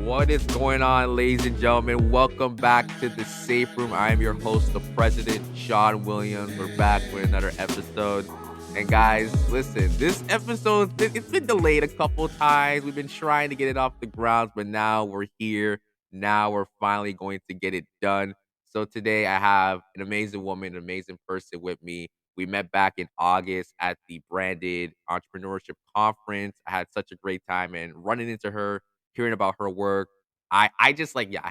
What is going on, ladies and gentlemen? Welcome back to the Safe Room. I am your host, the President, Sean Williams. We're back with another episode. And guys, listen, this episode, it's been delayed a couple times. We've been trying to get it off the ground, but now we're here. Now we're finally going to get it done. So today I have an amazing woman, an amazing person with me. We met back in August at the Branded Entrepreneurship Conference. I had such a great time and running into her, hearing about her work. I just like, yeah,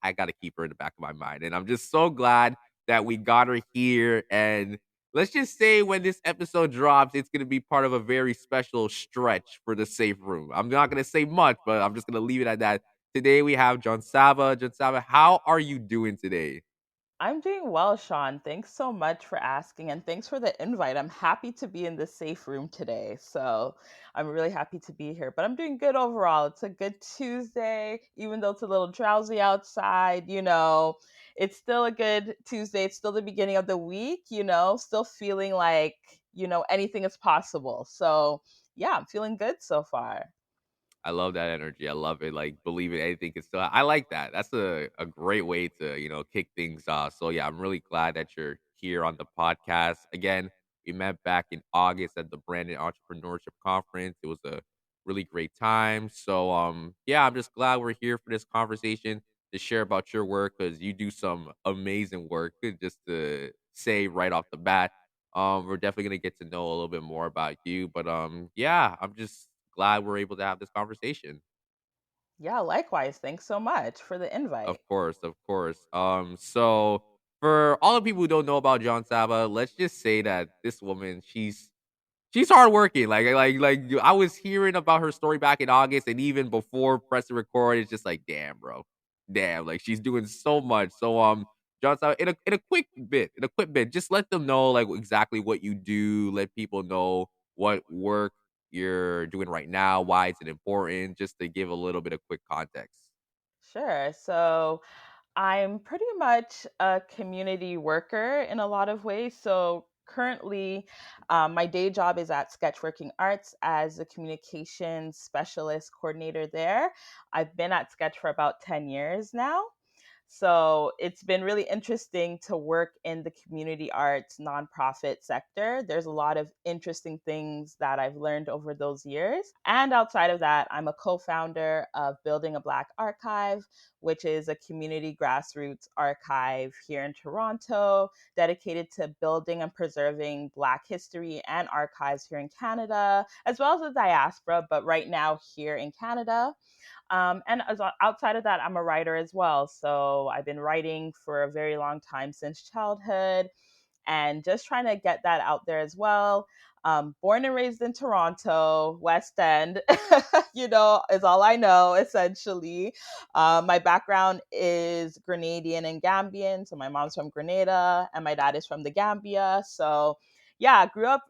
I gotta keep her in the back of my mind. And I'm just so glad that we got her here. And let's just say when this episode drops, it's gonna be part of a very special stretch for the Safe Room. I'm not gonna say much, but I'm just gonna leave it at that. Today we have Jonsaba. Jonsaba, how are you doing today? I'm doing well, Sean. Thanks so much for asking and thanks for the invite. I'm happy to be in the safe room today. So I'm really happy to be here. But I'm doing good overall. It's a good Tuesday, even though it's a little drowsy outside, it's still a good Tuesday. It's still the beginning of the week, still feeling like, anything is possible. So yeah, I'm feeling good so far. I love that energy. I love it. Like believing anything can still. I like that. That's a great way to kick things off. So yeah, I'm really glad that you're here on the podcast again. We met back in August at the Brandon Entrepreneurship Conference. It was a really great time. So yeah, I'm just glad we're here for this conversation to share about your work because you do some amazing work. Just to say right off the bat, we're definitely gonna get to know a little bit more about you. But yeah, I'm just glad we're able to have this conversation. Yeah, likewise. Thanks so much for the Of invite. course, of course. So for all the people who don't know about John Saba, let's just say that this woman, she's hardworking. I was hearing about her story back in August, and even before pressing record, it's just like, damn, bro, damn, like she's doing so much. So John Saba, in a quick bit, just let them know like exactly what you do. Let people know what work you're doing right now, why it's important, just to give a little bit of quick context. Sure. So I'm pretty much a community worker in a lot of ways. So currently, my day job is at Sketchworking Arts as a communications specialist coordinator there. I've been at Sketch for about 10 years now. So it's been really interesting to work in the community arts nonprofit sector. There's a lot of interesting things that I've learned over those years. And outside of that, I'm a co founder of Building a Black Archive, which is a community grassroots archive here in Toronto dedicated to building and preserving Black history and archives here in Canada, as well as the diaspora, but right now here in Canada. Outside of that, I'm a writer as well. So I've been writing for a very long time since childhood and just trying to get that out there as well. Born and raised in Toronto, West End, is all I know essentially. My background is Grenadian and Gambian. So my mom's from Grenada and my dad is from the Gambia. So yeah, grew up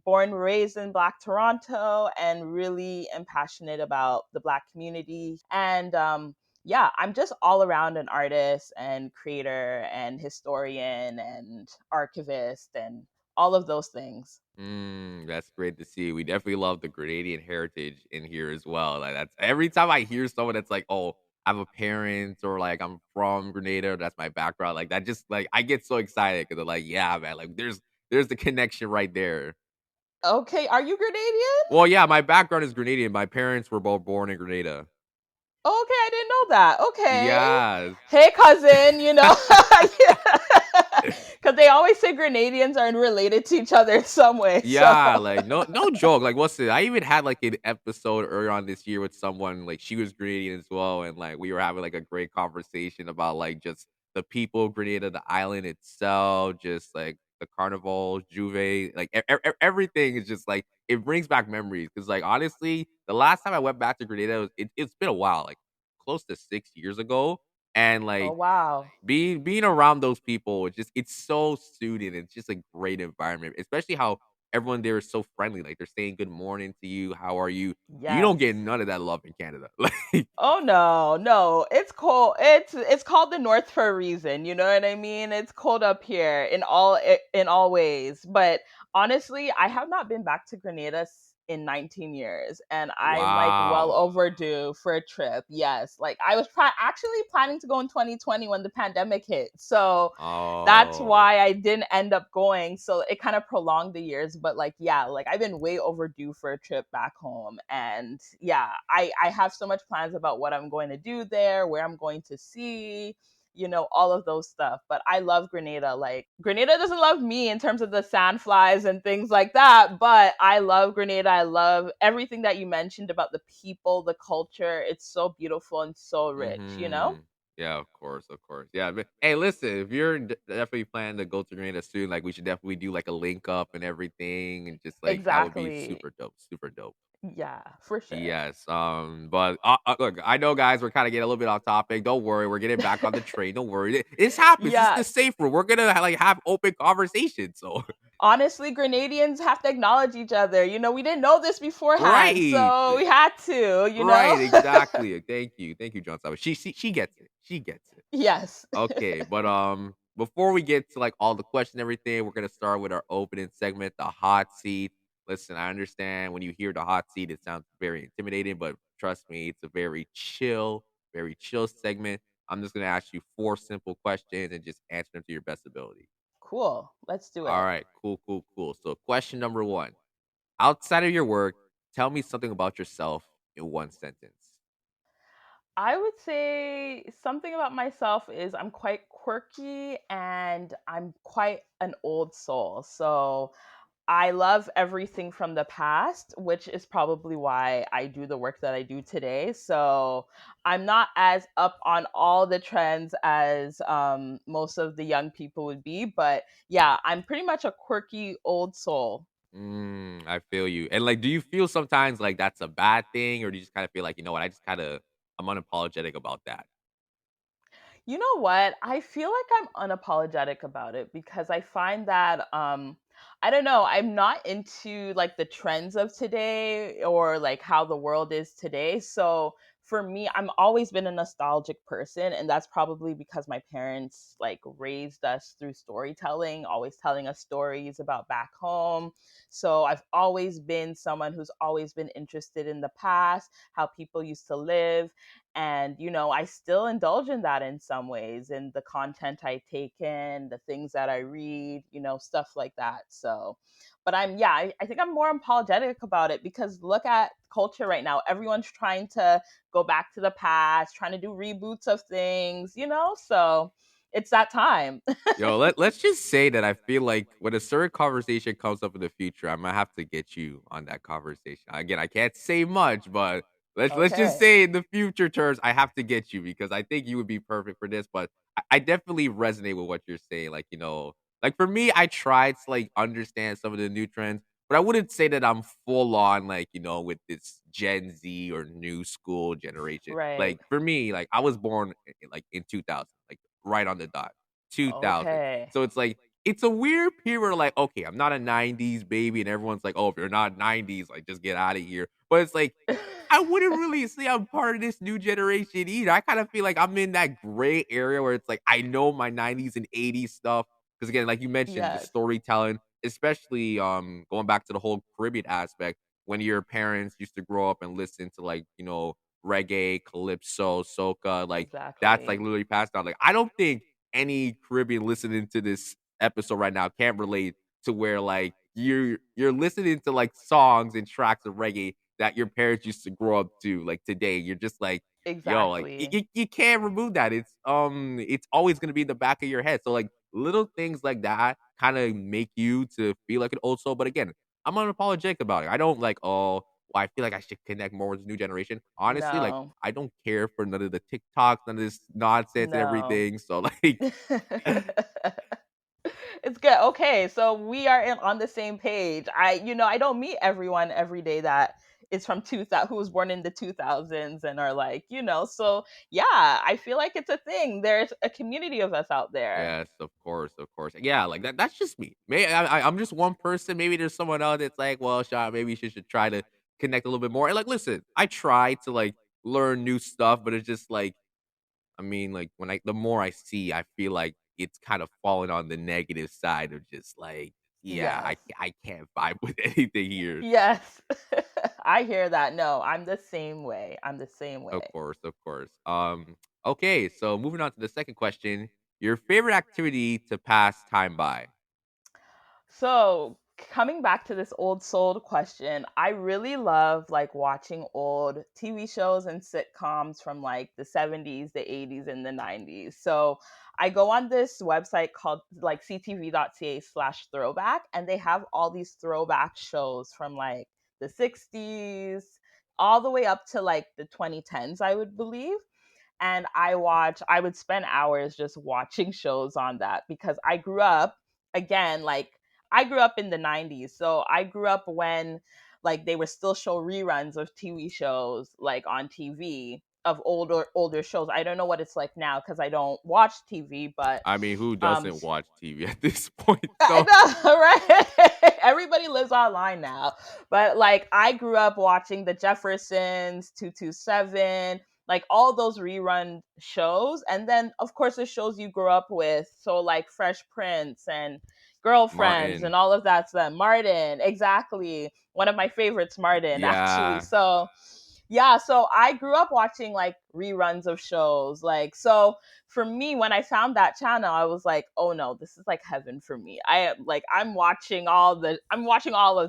born, raised in Black Toronto, and really am passionate about the Black community. And yeah, I'm just all around an artist and creator and historian and archivist and all of those things. That's great to see. We definitely love the Grenadian heritage in here as well. Like that's every time I hear someone that's like, "Oh, I have a parent," or like I'm from Grenada, that's my background. Like that, just like I get so excited because they're like, "Yeah, man, like there's the connection right there." Okay, are you Grenadian? Well, yeah, my background is Grenadian. My parents were both born in Grenada. Okay, I didn't know that. Okay. Yeah. Hey, cousin, Because they always say Grenadians are related to each other in some way. So, Yeah, like no joke. Like what's it? I even had like an episode earlier on this year with someone like she was Grenadian as well, and like we were having like a great conversation about like just the people of Grenada, the island itself, just like the carnival, Juve, like everything is just like it brings back memories. Because like honestly, the last time I went back to Grenada, it's been a while, like close to 6 years ago, and oh, like wow. being around those people, it's so soothing. It's just a great environment, especially how everyone there is so friendly. Like they're saying good morning to you. How are you? You don't get Yes. none of that love in Canada. Like Oh no, no. It's cold. It's called the North for a reason, you know what I mean? It's cold up here in all ways. But honestly, I have not been back to Grenada in 19 years, and I'm like well Wow. overdue for a trip. Yes, like I was actually planning to go in 2020 when the pandemic hit. So that's Oh. why I didn't end up going. So it kind of prolonged the years, but like yeah, like I've been way overdue for a trip back home. And yeah, I have so much plans about what I'm going to do there, where I'm going to see, all of those stuff. But I love Grenada. Like Grenada doesn't love me in terms of the sandflies and things like that, but I love Grenada. I love everything that you mentioned about the people, the culture. It's so beautiful and so rich. Mhm. Yeah, of course, of course. Yeah, but hey, listen, if you're definitely planning to go to Grenada soon, like we should definitely do like a link up and everything, and just like that would be Exactly. super dope, super dope. Yeah, for sure. Yes. But look, I know, guys, we're kind of getting a little bit off topic. Don't worry, we're getting back on the train. Don't worry, this happens. It's Yeah, the safe room. We're gonna like have open conversations. So honestly, Grenadians have to acknowledge each other. We didn't know this beforehand, right, so we had to. right, exactly. Thank you, John. She gets it. She gets it. Yes. Okay, but before we get to like all the questions and everything, we're gonna start with our opening segment, the hot seat. Listen, I understand when you hear the hot seat, it sounds very intimidating, but trust me, it's a very chill segment. I'm just gonna ask you four simple questions and just answer them to your best ability. Cool. Let's do All it. right, cool, cool, cool. So, question number one: outside of your work, tell me something about yourself in one sentence. I would say something about myself is I'm quite quirky and I'm quite an old soul. So I love everything from the past, which is probably why I do the work that I do today. So I'm not as up on all the trends as most of the young people would be. But yeah, I'm pretty much a quirky old soul. I feel you. And like, do you feel sometimes like that's a bad thing, or do you just kind of feel like, you know what, I'm unapologetic about that? You know what? I feel like I'm unapologetic about it because I find that I don't know, I'm not into like the trends of today or like how the world is today. So for me, I'm always been a nostalgic person, and that's probably because my parents like raised us through storytelling, always telling us stories about back home. So I've always been someone who's always been interested in the past, how people used to live. And I still indulge in that in some ways, in the content I take in, the things that I read, stuff like that. So but I think I'm more apologetic about it because look at culture right now. Everyone's trying to go back to the past, trying to do reboots of things. So it's that time. Yo, let's just say that I feel like when a certain conversation comes up in the future, I might have to get you on that conversation. Again, I can't say much, but let's just Okay. say in the future terms, I have to get you because I think you would be perfect for this. But I definitely resonate with what you're saying. Like, like for me, I tried to like understand some of the new trends, but I wouldn't say that I'm full on like, with this Gen Z or new school generation. Right. Like for me, like I was born like in 2000, like right on the dot. 2000. Okay. So it's like it's a weird period where like, okay, I'm not a 90s baby, and everyone's like, oh, if you're not 90s, like just get out of here. But it's like I wouldn't really say I'm part of this new generation either. I kind of feel like I'm in that gray area where it's like I know my 90s and 80s stuff. Because again, like you mentioned, the Yes, storytelling, especially going back to the whole Caribbean aspect, when your parents used to grow up and listen to like, reggae, calypso, soca, like that's like exactly. literally passed down. Like I don't think any Caribbean listening to this episode right now can't relate to where like you're listening to like songs and tracks of reggae that your parents used to grow up to like today. You're just like, yo, like Exactly. you can't remove that. It's always gonna be in the back of your head. So like little things like that kind of make you to feel like an old soul. But again, I'm unapologetic about it. I don't like, oh, well, I feel like I should connect more with the new generation. Honestly, like No. I don't care for none of the TikToks, none of this nonsense and No. everything. So like, It's good. Okay, so we are on the same page. I don't meet everyone every day that is from 2000 who was born in the 2000s and are like, so yeah, I feel like it's a thing. There's a community of us out there. yes, of course, of course. Yeah, like that's just me. Maybe I'm just one person. Maybe there's someone else that's like, well, Sean, maybe you should try to connect a little bit more. And like, listen, I try to like learn new stuff, but it's just like, I mean, like the more I see, I feel like it's kind of falling on the negative side of just like Yeah, Yes. I can't vibe with anything here. Yes. I hear that. No, I'm the same way. I'm the same Of way. course, of course. Okay, so moving on to the second question. Your favorite activity to pass time by? So, coming back to this old soul question, I really love like watching old TV shows and sitcoms from like the 70s, the 80s, and the 90s. So, I go on this website called like ctv.ca/throwback, and they have all these throwback shows from like the 60s all the way up to like the 2010s, I would believe. And I would spend hours just watching shows on that because I grew up, again, like I grew up in the 90s. So I grew up when like they were still show reruns of TV shows like on TV of older shows. I don't know what it's like now cuz I don't watch TV, but I mean, who um doesn't watch TV at this point? I So, know, right? Everybody lives online now. But like I grew up watching the Jeffersons, 227, like all those rerun shows. And then of course the shows you grew up with. So like Fresh Prince and Girlfriends Martin. and all of that's them. Martin, exactly. One of my favorites, Martin, actually. Yeah. So yeah, so I grew up watching like reruns of shows. Like so for me, when I found that channel, I was like, oh no, this is like heaven for me. I'm watching all of them. I'm watching all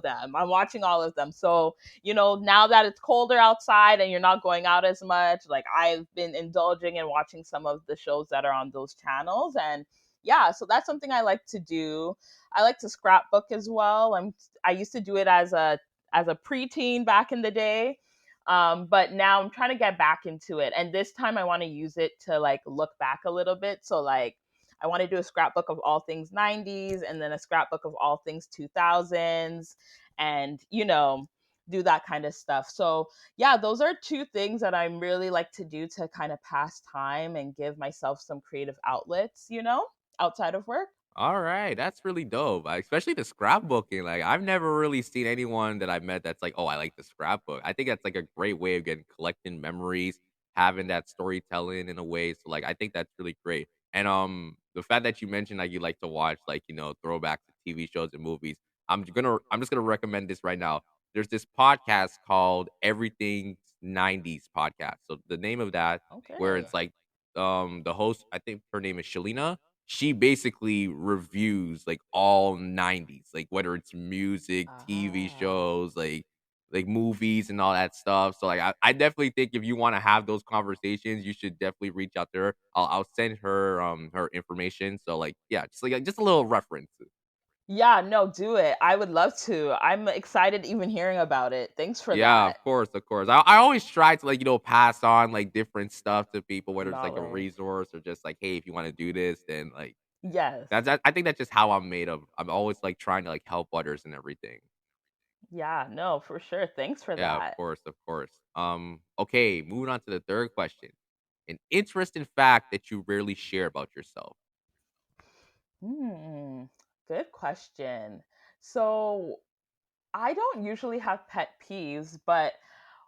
of them. So, now that it's colder outside and you're not going out as much, like I've been indulging in watching some of the shows that are on those channels. And yeah, so that's something I like to do. I like to scrapbook as well. I used to do it as a preteen back in the day, but now I'm trying to get back into it. And this time I want to use it to like look back a little bit. So like I want to do a scrapbook of all things 90s and then a scrapbook of all things 2000s and do that kind of stuff. So yeah, those are two things that I really like to do to kind of pass time and give myself some creative outlets, outside of work. All right, that's really dope. Especially the scrapbooking. Like, I've never really seen anyone that I've met that's like, "Oh, I like the scrapbook." I think that's like a great way of getting collecting memories, having that storytelling in a way. So, like, I think that's really great. And the fact that you mentioned like you like to watch like throwbacks to TV shows and movies. I'm just gonna recommend this right now. There's this podcast called Everything '90s Podcast. So the name of that, where Okay. it's like the host, I think her name is Shalina. She basically reviews like all '90s, like whether it's music, TV Ah. shows, like movies and all that stuff. So like I definitely think if you want to have those conversations, you should definitely reach out to her. I'll send her information. So like yeah, just a little reference. Yeah, no, do it. I would love to. I'm excited even hearing about it. Thanks for Yeah, that of course, of course. I always try to like pass on like different stuff to people, whether it's like a knowledge. resource or just like hey, if you want to do this, then like Yes. I think that's just how I'm made of. I'm always like trying to like help others and everything. Yeah, no, for sure. Thanks for Yeah, that. of course. Okay, moving on to the third question. An interesting fact that you rarely share about yourself. Hmm. Good question. So, I don't usually have pet peeves, but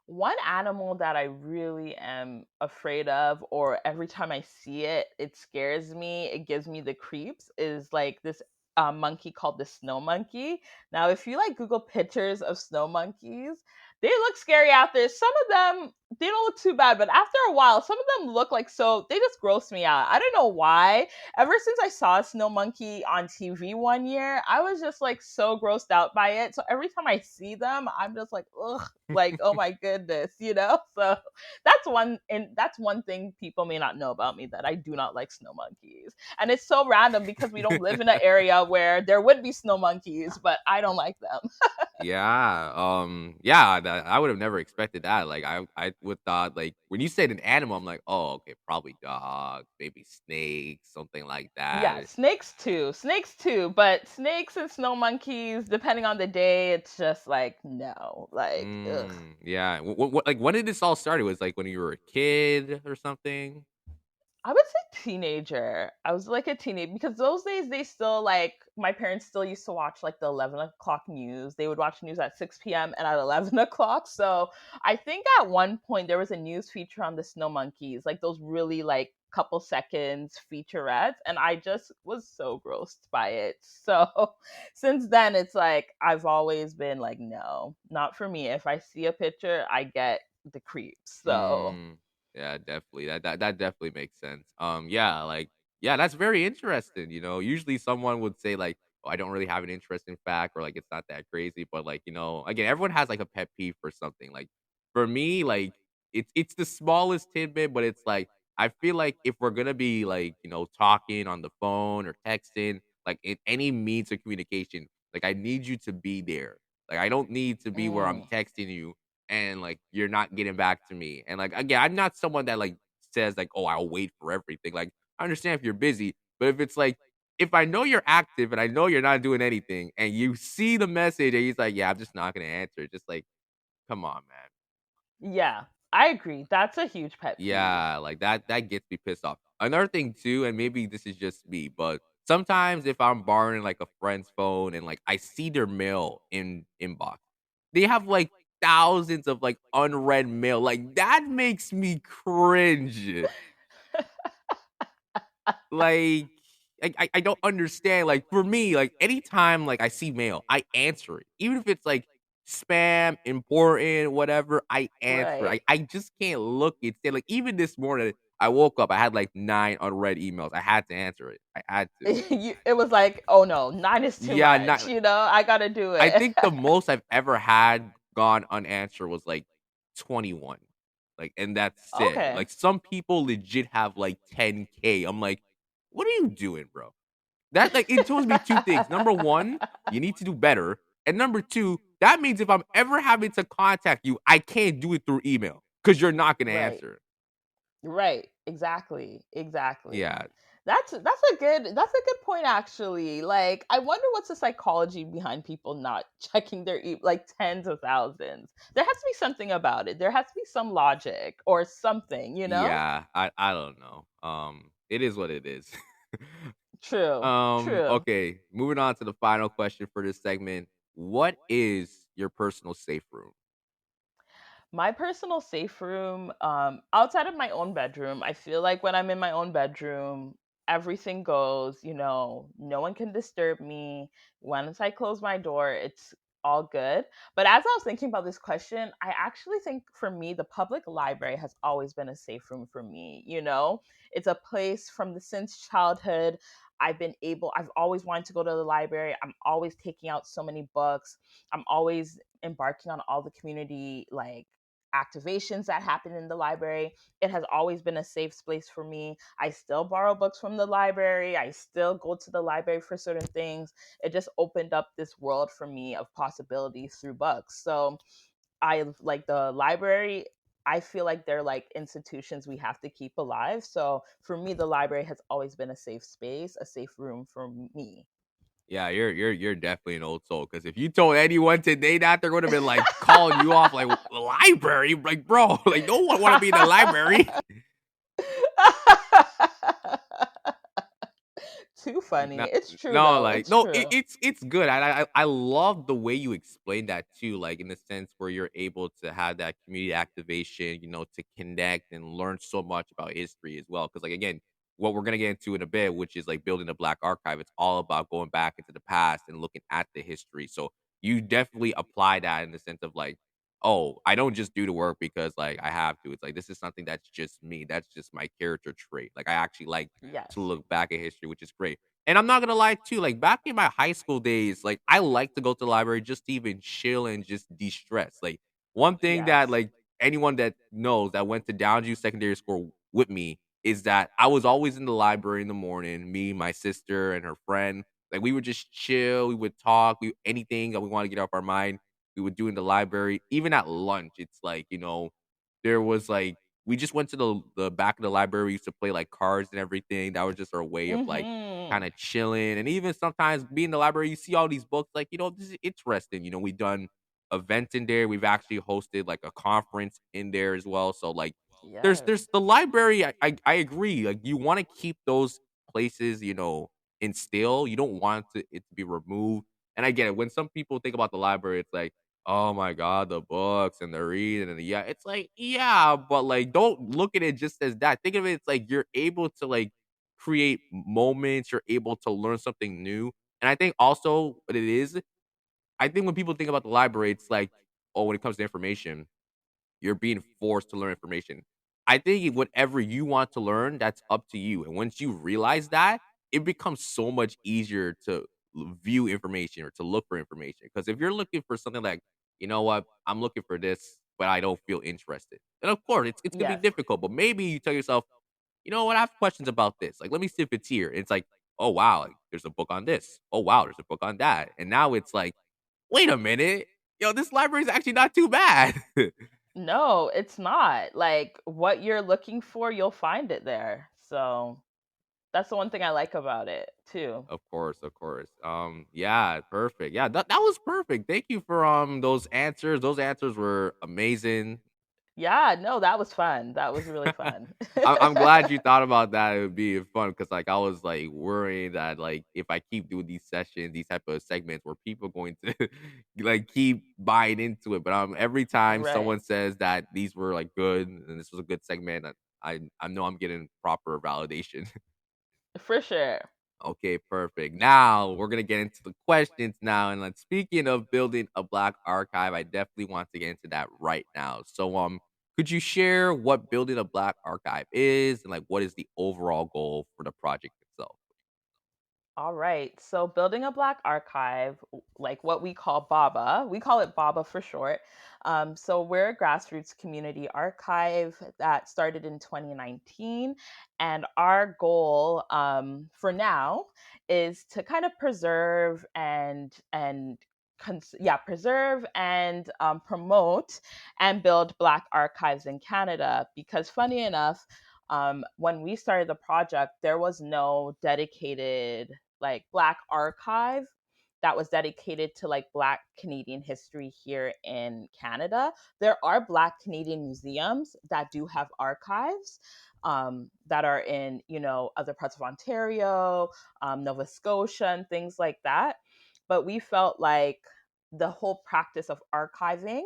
one animal that I really am afraid of, or every time I see it, it scares me, it gives me the creeps, is like this monkey called the snow monkey. Now, if you like Google pictures of snow monkeys, they look scary out there. Some of them, they don't look too bad, but after a while, some of them look like they just gross me out. I don't know why. Ever since I saw a snow monkey on TV one year, I was just like so grossed out by it. So every time I see them, I'm just like, ugh, like, oh my goodness, So that's one thing people may not know about me, that I do not like snow monkeys. And it's so random because we don't live in an area where there would be snow monkeys, but I don't like them. Yeah, yeah, I would have never expected that. Like, I would thought like when you said an animal, I'm like, oh, okay, probably dog, maybe snake, something like Yeah, that. snakes too, but snakes and snow monkeys, depending on the day, it's just like no, like ugh. Yeah. Like when did this all start? It was like when you were a kid or something. I would say teenager. I was like a teenager because those days they still like my parents still used to watch like the 11 o'clock news. They would watch news at 6 p.m. and at 11 o'clock. So I think at one point there was a news feature on the snow monkeys, like those really like couple seconds featurettes, and I just was so grossed by it. So since then it's like I've always been like, no, not for me. If I see a picture, I get the creeps. So Mm, yeah, definitely. That definitely makes sense. Yeah, like yeah, that's very interesting. Usually someone would say like, "Oh, I don't really have an interesting fact," or like it's not that crazy. But like again, everyone has like a pet peeve for something. Like for me, like it's the smallest tidbit, but it's like I feel like if we're gonna be like talking on the phone or texting, like in any means of communication, like I need you to be there. Like I don't need to be where I'm mm, texting you and like you're not getting back to me. And like again, I'm not someone that like says like, "Oh, I'll wait for everything." Like I understand if you're busy, but if it's like if I know you're active and I know you're not doing anything and you see the message and he's like, "Yeah, I'm just not gonna answer." Just like, come on, man. yeah, I agree. That's a huge pet peeve. Yeah, like that gets me pissed off. Another thing too, and maybe this is just me, but sometimes if I'm borrowing like a friend's phone and like I see their mail in inbox, they have like thousands of like unread mail. Like that makes me cringe. Like I don't understand. Like for me, like anytime like I see mail, I answer it. Even if it's like spam, important, whatever, I answer. Right. I just can't look it. Like even this morning, I woke up, I had like 9 unread emails. I had to answer it. I had to. It was like, oh no, nine is too Yeah, much. not I gotta do I it. think the most I've ever had gone unanswered was like 21. Like, and that's it. Okay. Like some people legit have like 10K. I'm like, what are you doing, bro? That like it tells me two things. Number one, you need to do better. And number two, that means if I'm ever having to contact you, I can't do it through email because you're not gonna Right. answer. Right. Exactly. Exactly. Yeah. That's a good point actually. Like I wonder what's the psychology behind people not checking their like tens of thousands. There has to be something about it. There has to be some logic or something? Yeah. I don't know. It is what it is. True. True. Okay, moving on to the final question for this segment. What is your personal safe room? My personal safe room, outside of my own bedroom, I feel like when I'm in my own bedroom, everything goes. No one can disturb me. Once I close my door, it's all good. But as I was thinking about this question, I actually think for me, the public library has always been a safe room for me. It's a place from the since childhood. I've always wanted to go to the library. I'm always taking out so many books. I'm always embarking on all the community like activations that happen in the library. It has always been a safe space for me. I still borrow books from the library. I still go to the library for certain things. It just opened up this world for me of possibilities through books. So I like the library. I feel like they're like institutions we have to keep alive. So for me, the library has always been a safe space, a safe room for me. Yeah, you're definitely an old soul. Because if you told anyone today that, they're gonna be like calling you off like library, like bro, like no one want to be in the library. Too funny. No, It's true no, though. like It's no, true. it's good. I love the way you explain that too. Like in the sense where you're able to have that community activation, to connect and learn so much about history as well. Because like again, what we're gonna get into in a bit, which is like building a black archive, it's all about going back into the past and looking at the history. So you definitely apply that in the sense of like, oh, I don't just do the work because like I have to. It's like this is something that's just me. That's just my character trait. Like I actually like to Yes. look back at history, which is great. And I'm not gonna lie too, like back in my high school days, like I like to go to the library just to even chill and just de-stress. Like one thing that Yes. like anyone that knows that went to Downview Secondary School with me is that I was always in the library in the morning, me, my sister, and her friend. Like we would just chill, we would talk, anything that we want to get off our mind, we would do in the library. Even at lunch, it's like, there was like we just went to the back of the library. We used to play like cards and everything. That was just our way of like kind Mhm. of chilling. And even sometimes being in the library, you see all these books, like, this is interesting. We've done events in there. We've actually hosted like a conference in there as well. So like there's Yes. the library. I agree. Like you want to keep those places, in still. You don't want it to be removed. And I get it. When some people think about the library, it's like, oh my god, the books and the reading and yeah, it's like yeah, but like don't look at it just as that. Think of it, it's like you're able to like create moments. You're able to learn something new. And I think also what it is, I think when people think about the library, it's like, oh, when it comes to information, you're being forced to learn information. I think whatever you want to learn, that's up to you. And once you realize that, it becomes so much easier to view information or to look for information. Because if you're looking for something like, you know what, I'm looking for this, but I don't feel interested. And of course, it's gonna be Yes. difficult. But maybe you tell yourself, you know what, I have questions about this. Like, let me see if it's here. And it's like, oh wow, like, there's a book on this. Oh wow, there's a book on that. And now it's like, wait a minute, this library is actually not too bad. No, it's not. Like what you're looking for, you'll find it there. So that's the one thing I like about it too. Of course, of course. Yeah, perfect. Yeah, that was perfect. Thank you for those answers. Those answers were amazing. Yeah, no, that was fun. That was really fun. I'm glad you thought about that. It would be fun because like I was like worrying that like if I keep doing these sessions, these type of segments, where people going to like keep buying into it. But every time Right. someone says that these were like good and this was a good segment, I know I'm getting proper validation. For sure. Okay, perfect. Now we're gonna get into the questions now. And like speaking of building a black archive, I definitely want to get into that right now. So could you share what building a black archive is and like what is the overall goal for the project itself? All right. So building a Black archive, like what we call BABA, we call it BABA for short. So we're a grassroots community archive that started in 2019. And our goal for now is to kind of preserve preserve and promote and build Black archives in Canada. Because funny enough, when we started the project, there was no dedicated like Black archive that was dedicated to like Black Canadian history here in Canada. There are Black Canadian museums that do have archives that are in, other parts of Ontario, Nova Scotia, and things like that. But we felt like the whole practice of archiving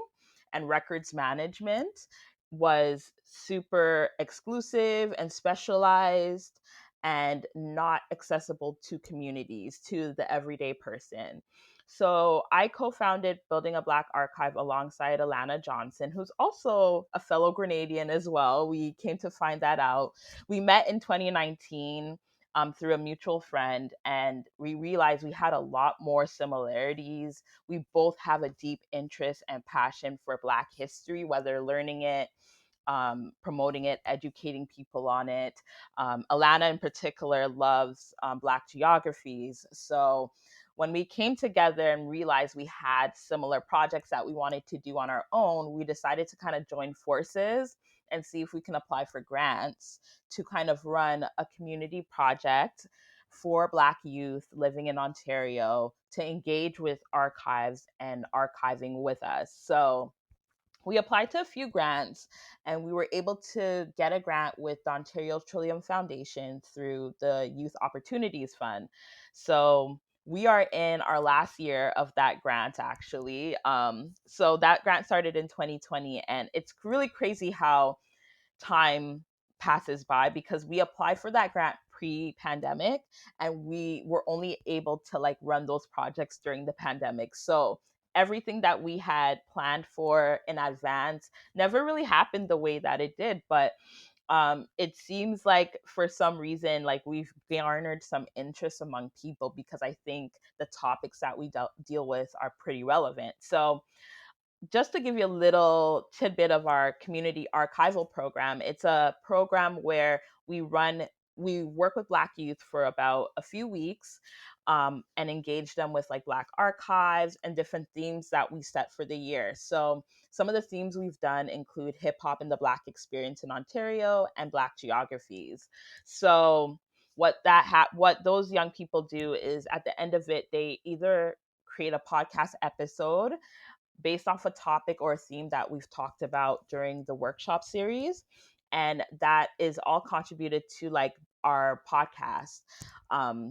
and records management was super exclusive and specialized and not accessible to communities, to the everyday person. So I co founded Building a Black Archive alongside Alana Johnson, who's also a fellow Grenadian as well. We came to find that out. We met in 2019 through a mutual friend, and we realized we had a lot more similarities. We both have a deep interest and passion for Black history, whether learning it, promoting it, educating people on it. Alana, in particular, loves Black geographies. So when we came together and realized we had similar projects that we wanted to do on our own, we decided to kind of join forces and see if we can apply for grants to kind of run a community project for Black youth living in Ontario to engage with archives and archiving with us. So we applied to a few grants and we were able to get a grant with the Ontario Trillium Foundation through the Youth Opportunities Fund. So we are in our last year of that grant actually. So that grant started in 2020, and it's really crazy how time passes by because we applied for that grant pre-pandemic and we were only able to like run those projects during the pandemic. So everything that we had planned for in advance never really happened the way that it did. But it seems like for some reason, like we've garnered some interest among people because I think the topics that we deal with are pretty relevant. So just to give you a little tidbit of our community archival program, it's a program where we work with Black youth for about a few weeks and engage them with like Black archives and different themes that we set for the year. So some of the themes we've done include hip hop and the Black experience in Ontario and Black geographies. So what those young people do is at the end of it, they either create a podcast episode based off a topic or a theme that we've talked about during the workshop series. and that is all contributed to like our podcast.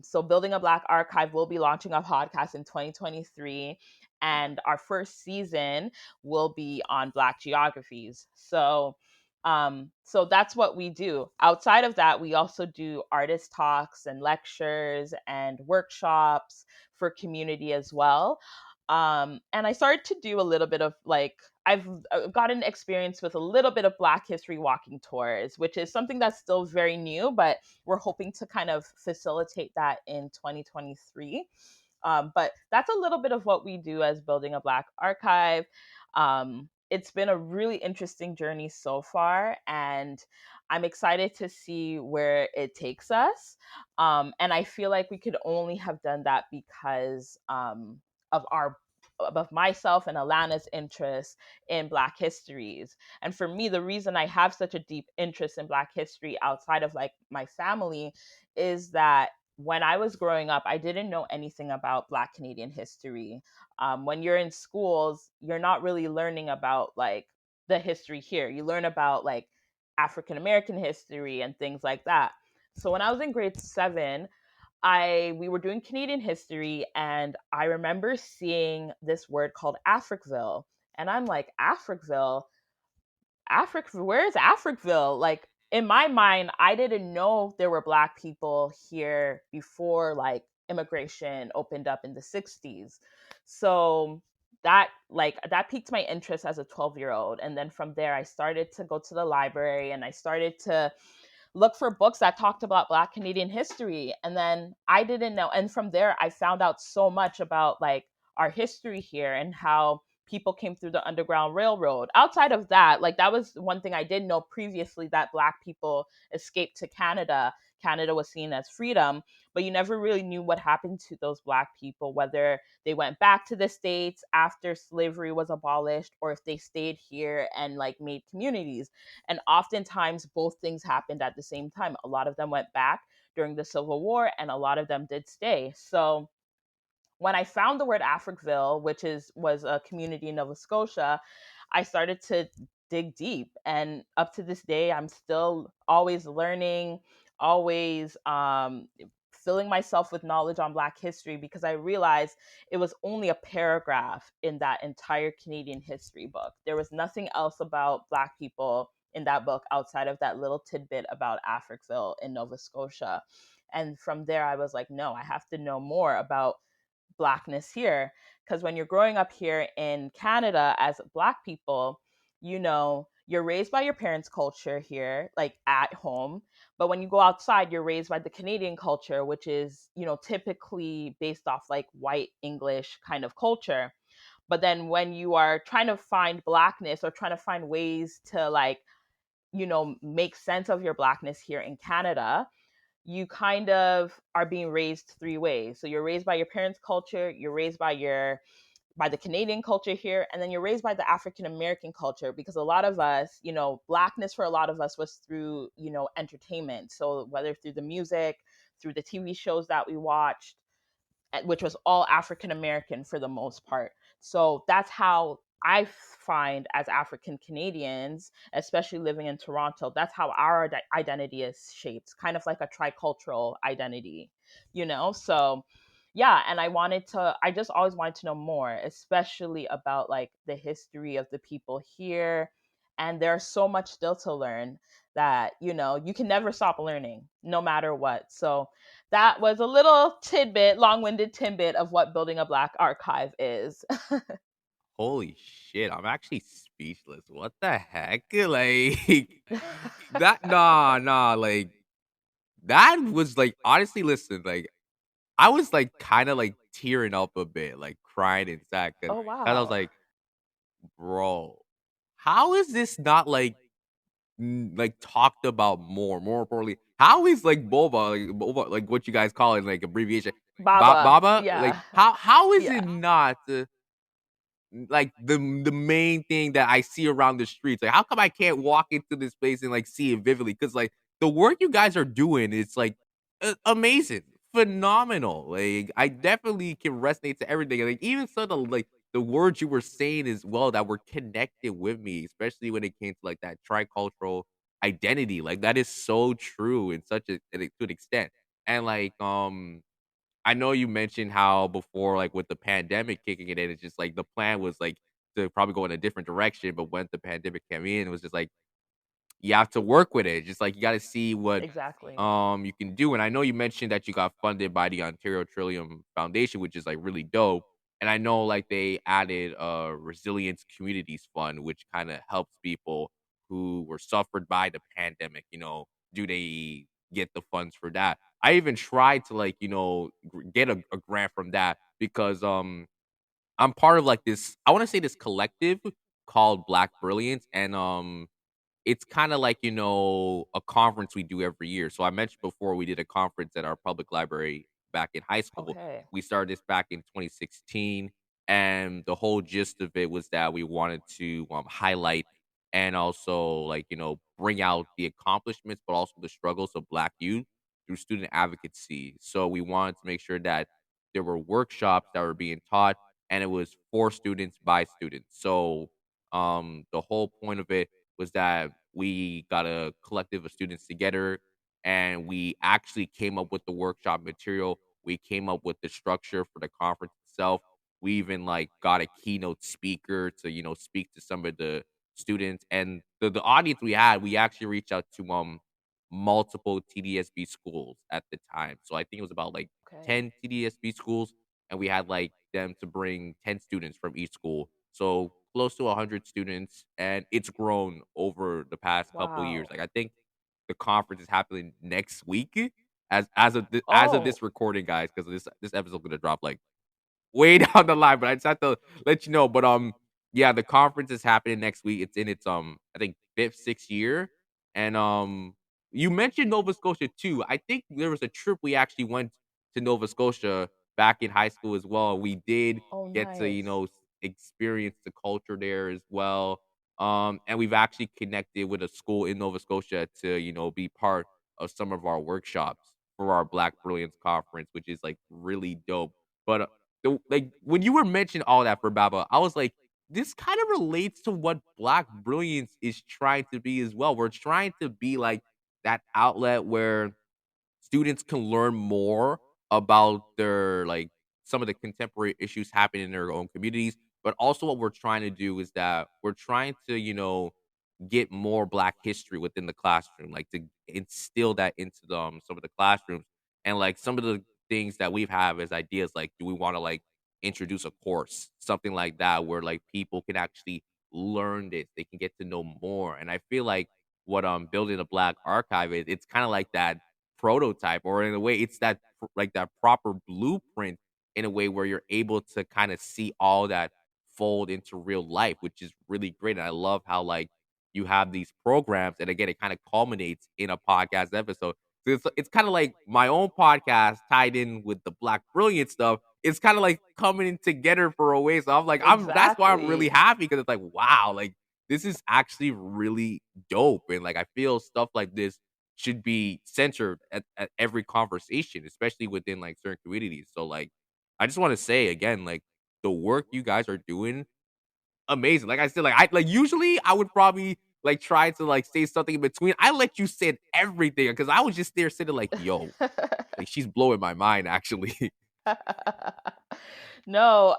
So Building a Black Archive will be launching a podcast in 2023, and our first season will be on Black geographies. So that's what we do. Outside of that, we also do artist talks and lectures and workshops for community as well. And I started to do a little bit of like, I've gotten experience with a little bit of Black History walking tours, which is something that's still very new, but we're hoping to kind of facilitate that in 2023. But that's a little bit of what we do as Building a Black Archive. It's been a really interesting journey so far, and I'm excited to see where it takes us. And I feel like we could only have done that because of our of myself and Alana's interest in Black histories. And for me, the reason I have such a deep interest in Black history outside of like my family is that when I was growing up, I didn't know anything about Black Canadian history. When you're in schools, you're not really learning about like the history here. You learn about like African American history and things like that. So when I was in grade 7, I we were doing Canadian history, and I remember seeing this word called Africville, and I'm like, Africville, where's Africville? Like in my mind, I didn't know there were Black people here before like immigration opened up in the 60s. So that piqued my interest as a 12-year-old, and then from there I started to go to the library and I started to look for books that talked about Black Canadian history. And then I didn't know. And from there, I found out so much about like our history here and how people came through the Underground Railroad. Outside of that, like that was one thing I didn't know previously, that Black people escaped to Canada. Canada was seen as freedom, but you never really knew what happened to those Black people, whether they went back to the States after slavery was abolished or if they stayed here and like made communities. And oftentimes, both things happened at the same time. A lot of them went back during the Civil War, and a lot of them did stay. So when I found the word Africville, which was a community in Nova Scotia, I started to dig deep. And up to this day, I'm still always learning, always filling myself with knowledge on Black history, because I realized it was only a paragraph in that entire Canadian history book. There was nothing else about Black people in that book outside of that little tidbit about Africville in Nova Scotia. And from there, I was like, no, I have to know more about Blackness here. Because when you're growing up here in Canada as Black people, you're raised by your parents' culture here, like at home. But when you go outside, you're raised by the Canadian culture, which is, typically based off like white English kind of culture. But then when you are trying to find Blackness or trying to find ways to like, make sense of your Blackness here in Canada, you kind of are being raised three ways. So you're raised by your parents' culture, you're raised by the Canadian culture here, and then you're raised by the African American culture, because a lot of us, Blackness for a lot of us was through, entertainment. So whether through the music, through the TV shows that we watched, which was all African American for the most part. So that's how I find, as African Canadians, especially living in Toronto, that's how our identity is shaped, kind of like a tricultural identity, So, yeah, and I just always wanted to know more, especially about like the history of the people here. And there's so much still to learn that, you can never stop learning no matter what. So, that was a little tidbit, long-winded tidbit of what Building a Black Archive is. Holy shit, I'm actually speechless. What the heck? Like that nah, like that was like honestly listen, like I was like kind of like tearing up a bit, like crying inside cuz Oh, I was wow. like, "Bro, how is this not like like talked about more? More importantly, how is like boba, like what you guys call it, like abbreviation, Baba. baba? Like Yeah. how is Yeah. it not like the main thing that I see around the streets? Like, how come I can't walk into this place and like see it vividly? Because like the work you guys are doing, it's like amazing, phenomenal. Like, I definitely can resonate to everything. Like, even some of the words you were saying as well that were connected with me, especially when it came to like that tricultural. identity. Like that is so true in such a good extent. And I know you mentioned how before, like with the pandemic kicking it in, it's just like the plan was like to probably go in a different direction. But when the pandemic came in, it was just like you have to work with it. Just like you got to see what Exactly. you can do. And I know you mentioned that you got funded by the Ontario Trillium Foundation, which is like really dope. And I know like they added a resilience communities fund, which kind of helps people who were suffered by the pandemic. Do they get the funds for that? I even tried to like get a grant from that because I'm part of like this. I want to say this collective called Black Brilliance, and it's kinda like, a conference we do every year. So I mentioned before we did a conference at our public library back in high school. Okay. We started this back in 2016, and the whole gist of it was that we wanted to, highlight and also, like, bring out the accomplishments, but also the struggles of Black youth through student advocacy. So we wanted to make sure that there were workshops that were being taught, and it was for students by students. So, the whole point of it was that we got a collective of students together and we actually came up with the workshop material. We came up with the structure for the conference itself. We even like got a keynote speaker to, speak to some of the students and the audience we had. We actually reached out to multiple TDSB schools at the time. So I think it was about like Okay. 10 TDSB schools, and we had like them to bring 10 students from each school. So close to 100 students, and it's grown over the past couple years. Wow. Like I think the conference is happening next week as of Oh, this recording, guys, because this episode gonna drop like way down the line, but I just have to let you know. But yeah, the conference is happening next week. It's in its I think fifth, sixth year. And you mentioned Nova Scotia too. I think there was a trip we actually went to Nova Scotia back in high school as well. We did oh, get to, nice. experience the culture there as well. And we've actually connected with a school in Nova Scotia to, be part of some of our workshops for our Black Brilliance conference, which is like really dope. But like when you were mentioning all that for Baba, I was like, this kind of relates to what Black Brilliance is trying to be as well. We're trying to be like that outlet where students can learn more about their like some of the contemporary issues happening in their own communities. But also what we're trying to do is that we're trying to, get more Black history within the classroom, like to instill that into some of the classrooms. And like some of the things that we've have as ideas, like do we want to like introduce a course, something like that, where like people can actually learn this, they can get to know more. And I feel like what building a Black archive is, it's kind of like that prototype, or in a way it's that like that proper blueprint in a way where you're able to kind of see all that fold into real life, which is really great. And I love how like you have these programs, and again, it kind of culminates in a podcast episode. So it's kind of like my own podcast tied in with the Black Brilliant stuff. It's kind of like coming together for a way. So I'm like, that's why I'm really Exactly. happy, because it's like, wow, like this is actually really dope. And like I feel stuff like this should be centered at every conversation, especially within like certain communities. So like I just want to say again, like the work you guys are doing, amazing. Like I said, like usually I would probably like try to like say something in between. I let you say everything because I was just there sitting like, yo, like she's blowing my mind actually. No,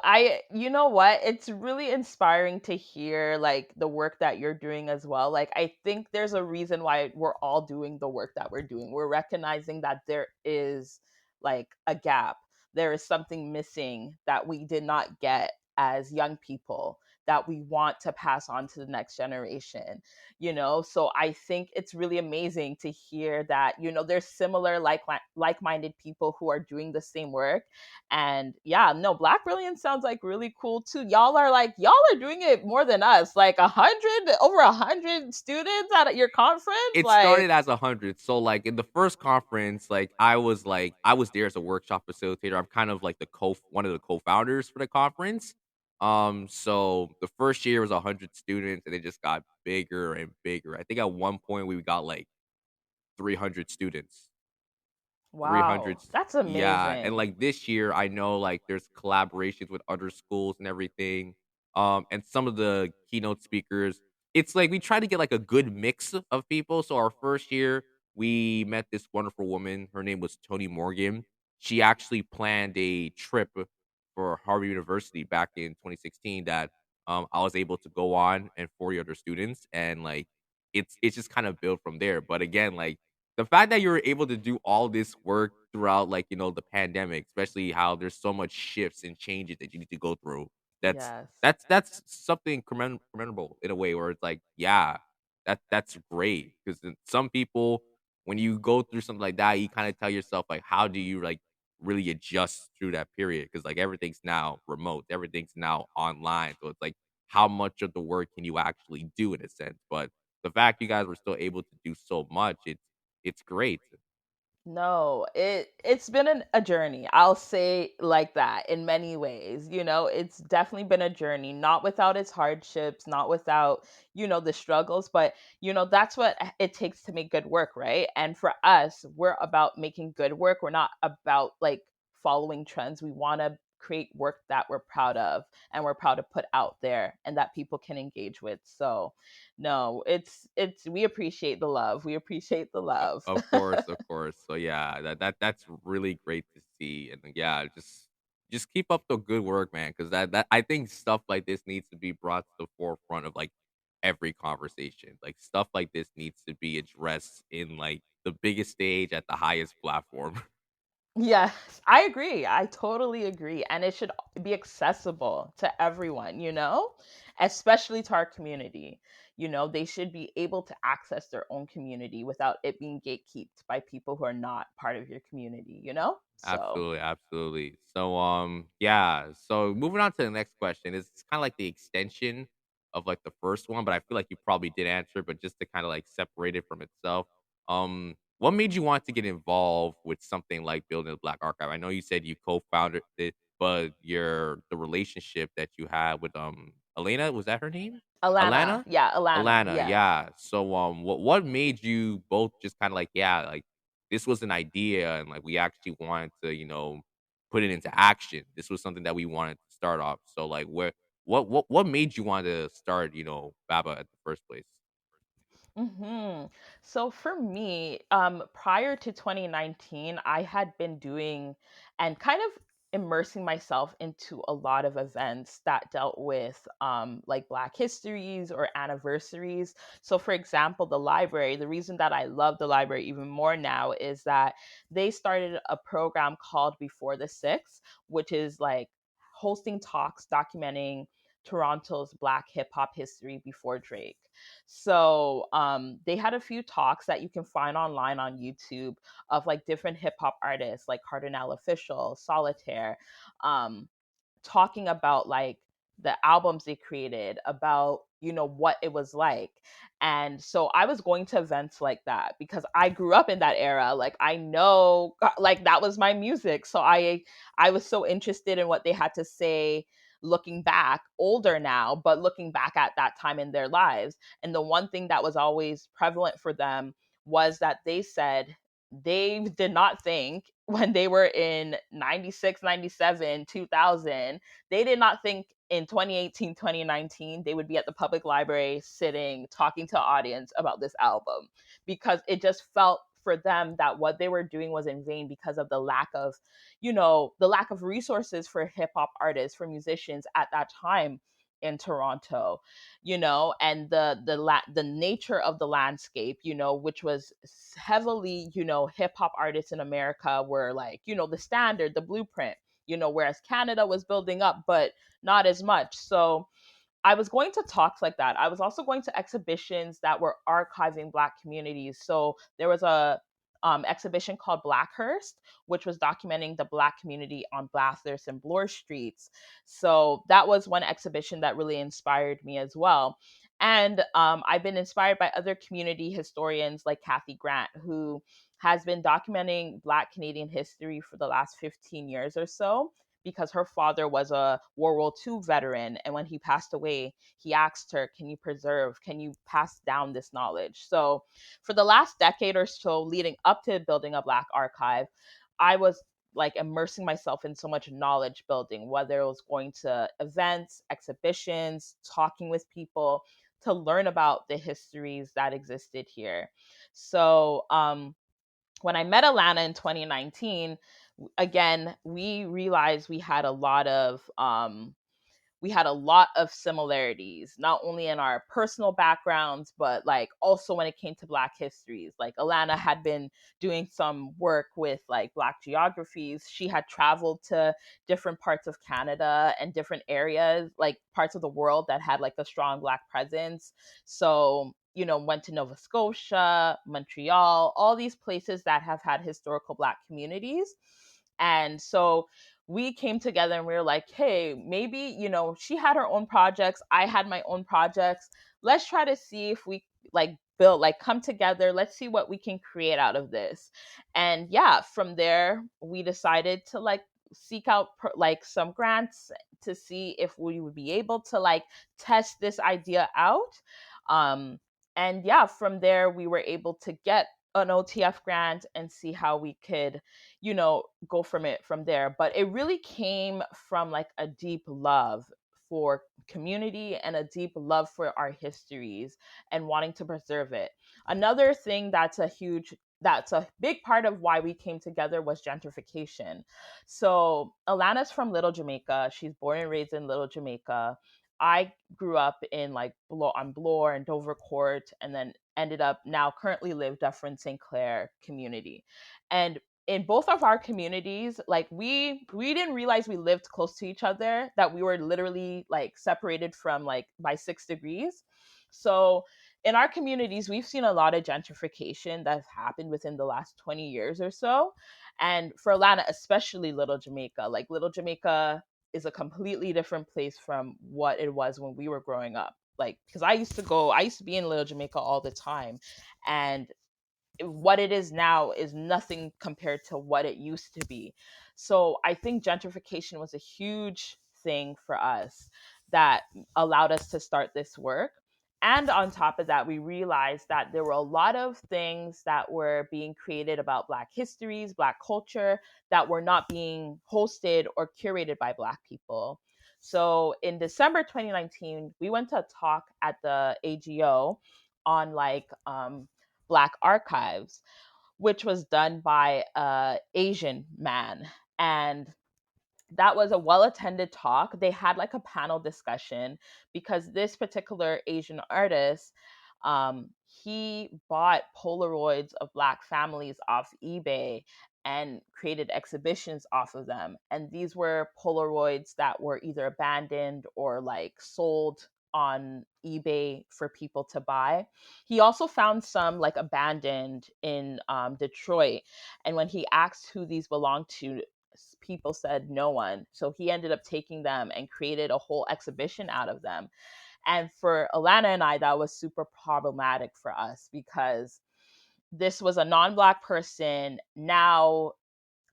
you know what? It's really inspiring to hear like the work that you're doing as well. Like I think there's a reason why we're all doing the work that we're doing. We're recognizing that there is like a gap. There is something missing that we did not get as young people that we want to pass on to the next generation. So I think it's really amazing to hear that there's similar like-minded people who are doing the same work. And yeah, no, Black Brilliance sounds like really cool too. Y'all are doing it more than us. Like 100, over 100 students at your conference. It started as 100. So like in the first conference, like I was there as a workshop facilitator. I'm kind of like the one of the co-founders for the conference. So the first year was 100 students, and it just got bigger and bigger. I think at one point we got like 300 students. 300. Wow, that's Yeah, and amazing. like this year I know like there's collaborations with other schools and everything. And some of the keynote speakers it's like we try to get like a good mix of people. So our first year, we met this wonderful woman. Her name was Tony Morgan. She actually planned a trip for Harvard University back in 2016 that I was able to go on and 40 other students, and like it's just kind of built from there. But again, like the fact that you were able to do all this work throughout, like, the pandemic, especially how there's so much shifts and changes that you need to go through. That's Yes. that's something commendable in a way where it's like, yeah, that's great because some people, when you go through something like that, you kind of tell yourself like, how do you like really adjust through that period? Because like everything's now remote, everything's now online, so it's like, how much of the work can you actually do in a sense? But the fact you guys were still able to do so much, it's great. No, it's been a journey. I'll say like that in many ways. It's definitely been a journey, not without its hardships, not without, the struggles, but that's what it takes to make good work, right? And for us, we're about making good work. We're not about like following trends. We want to create work that we're proud of and we're proud to put out there and that people can engage with. So, no, it's we appreciate the love. We appreciate the love. Of course, of course. So yeah, that's really great to see, and yeah, just keep up the good work, man. Because that I think stuff like this needs to be brought to the forefront of like every conversation. Like stuff like this needs to be addressed in like the biggest stage at the highest platform. Yes, I agree. I totally agree. And it should be accessible to everyone, especially to our community. They should be able to access their own community without it being gatekept by people who are not part of your community? So, Absolutely, absolutely. So, yeah. So, moving on to the next question, it's kind of like the extension of like the first one, but I feel like you probably did answer, but just to kind of like separate it from itself. What made you want to get involved with something like building a Black Archive? I know you said you co-founded it, but the relationship that you had with Elena, was that her name? Alana. Alana? Yeah, Alana. Alana, Yes. yeah. So, what made you both just kind of like, yeah, like this was an idea and like we actually wanted to, put it into action. This was something that we wanted to start off. So like what made you want to start, Baba at the first place? So for me, prior to 2019, I had been doing and kind of immersing myself into a lot of events that dealt with like Black histories or anniversaries. So, for example, the library, the reason that I love the library even more now is that they started a program called Before the Six, which is like hosting talks documenting Toronto's Black hip hop history before Drake. So they had a few talks that you can find online on YouTube of like different hip hop artists like Cardinal Official, Solitaire, um, talking about like the albums they created, about what it was like. And so I was going to events like that because I grew up in that era. Like I know like that was my music. So I was so interested in what they had to say looking back, older now, but looking back at that time in their lives. And the one thing that was always prevalent for them was that they said they did not think when they were in 96, 97, 2000, they did not think in 2018, 2019, they would be at the public library sitting, talking to audience about this album because it just felt for them that what they were doing was in vain because of the lack of resources for hip hop artists, for musicians at that time in Toronto, and the nature of the landscape, which was heavily, hip hop artists in America were like, the standard, the blueprint, whereas Canada was building up, but not as much. So I was going to talks like that. I was also going to exhibitions that were archiving Black communities. So there was a exhibition called Blackhurst, which was documenting the Black community on Bathurst and Bloor streets. So that was one exhibition that really inspired me as well. And I've been inspired by other community historians like Kathy Grant, who has been documenting Black Canadian history for the last 15 years or so because her father was a World War II veteran. And when he passed away, he asked her, can you pass down this knowledge? So for the last decade or so leading up to building a Black archive, I was like immersing myself in so much knowledge building, whether it was going to events, exhibitions, talking with people, to learn about the histories that existed here. So when I met Alana in 2019, again, we realized we had a lot of similarities, not only in our personal backgrounds, but like also when it came to Black histories. Like Alana had been doing some work with like Black geographies. She had traveled to different parts of Canada and different areas, like parts of the world that had like a strong Black presence. So, you know, went to Nova Scotia, Montreal, all these places that have had historical Black communities. And so we came together and we were like, hey, maybe, you know, she had her own projects, I had my own projects. Let's try to see if we like build, like come together. Let's see what we can create out of this. And yeah, from there, we decided to like seek out like some grants to see if we would be able to like test this idea out. Um, and yeah, from there, we were able to get an OTF grant and see how we could, you know, go from there. But it really came from like a deep love for community and a deep love for our histories and wanting to preserve it. Another thing that's a big part of why we came together was gentrification. So Alana's from Little Jamaica. She's born and raised in Little Jamaica. I grew up in like on Bloor and Dovercourt, and then ended up now currently live Dufferin St. Clair community. And in both of our communities, like we didn't realize we lived close to each other, that we were literally like separated from like by 6 degrees. So in our communities, we've seen a lot of gentrification that's happened within the last 20 years or so. And for Atlanta, especially Little Jamaica, like Little Jamaica is a completely different place from what it was when we were growing up. Like, because I used to be in Little Jamaica all the time. And what it is now is nothing compared to what it used to be. So I think gentrification was a huge thing for us that allowed us to start this work. And on top of that, we realized that there were a lot of things that were being created about Black histories, Black culture, that were not being hosted or curated by Black people. So in December 2019, we went to a talk at the AGO on like Black archives, which was done by a Asian man. And that was a well attended talk. They had like a panel discussion because this particular Asian artist, he bought Polaroids of Black families off eBay and created exhibitions off of them. And these were Polaroids that were either abandoned or like sold on eBay for people to buy. He also found some like abandoned in Detroit. And when he asked who these belonged to, people said no one. So he ended up taking them and created a whole exhibition out of them. And for Alana and I, that was super problematic for us because this was a non-Black person now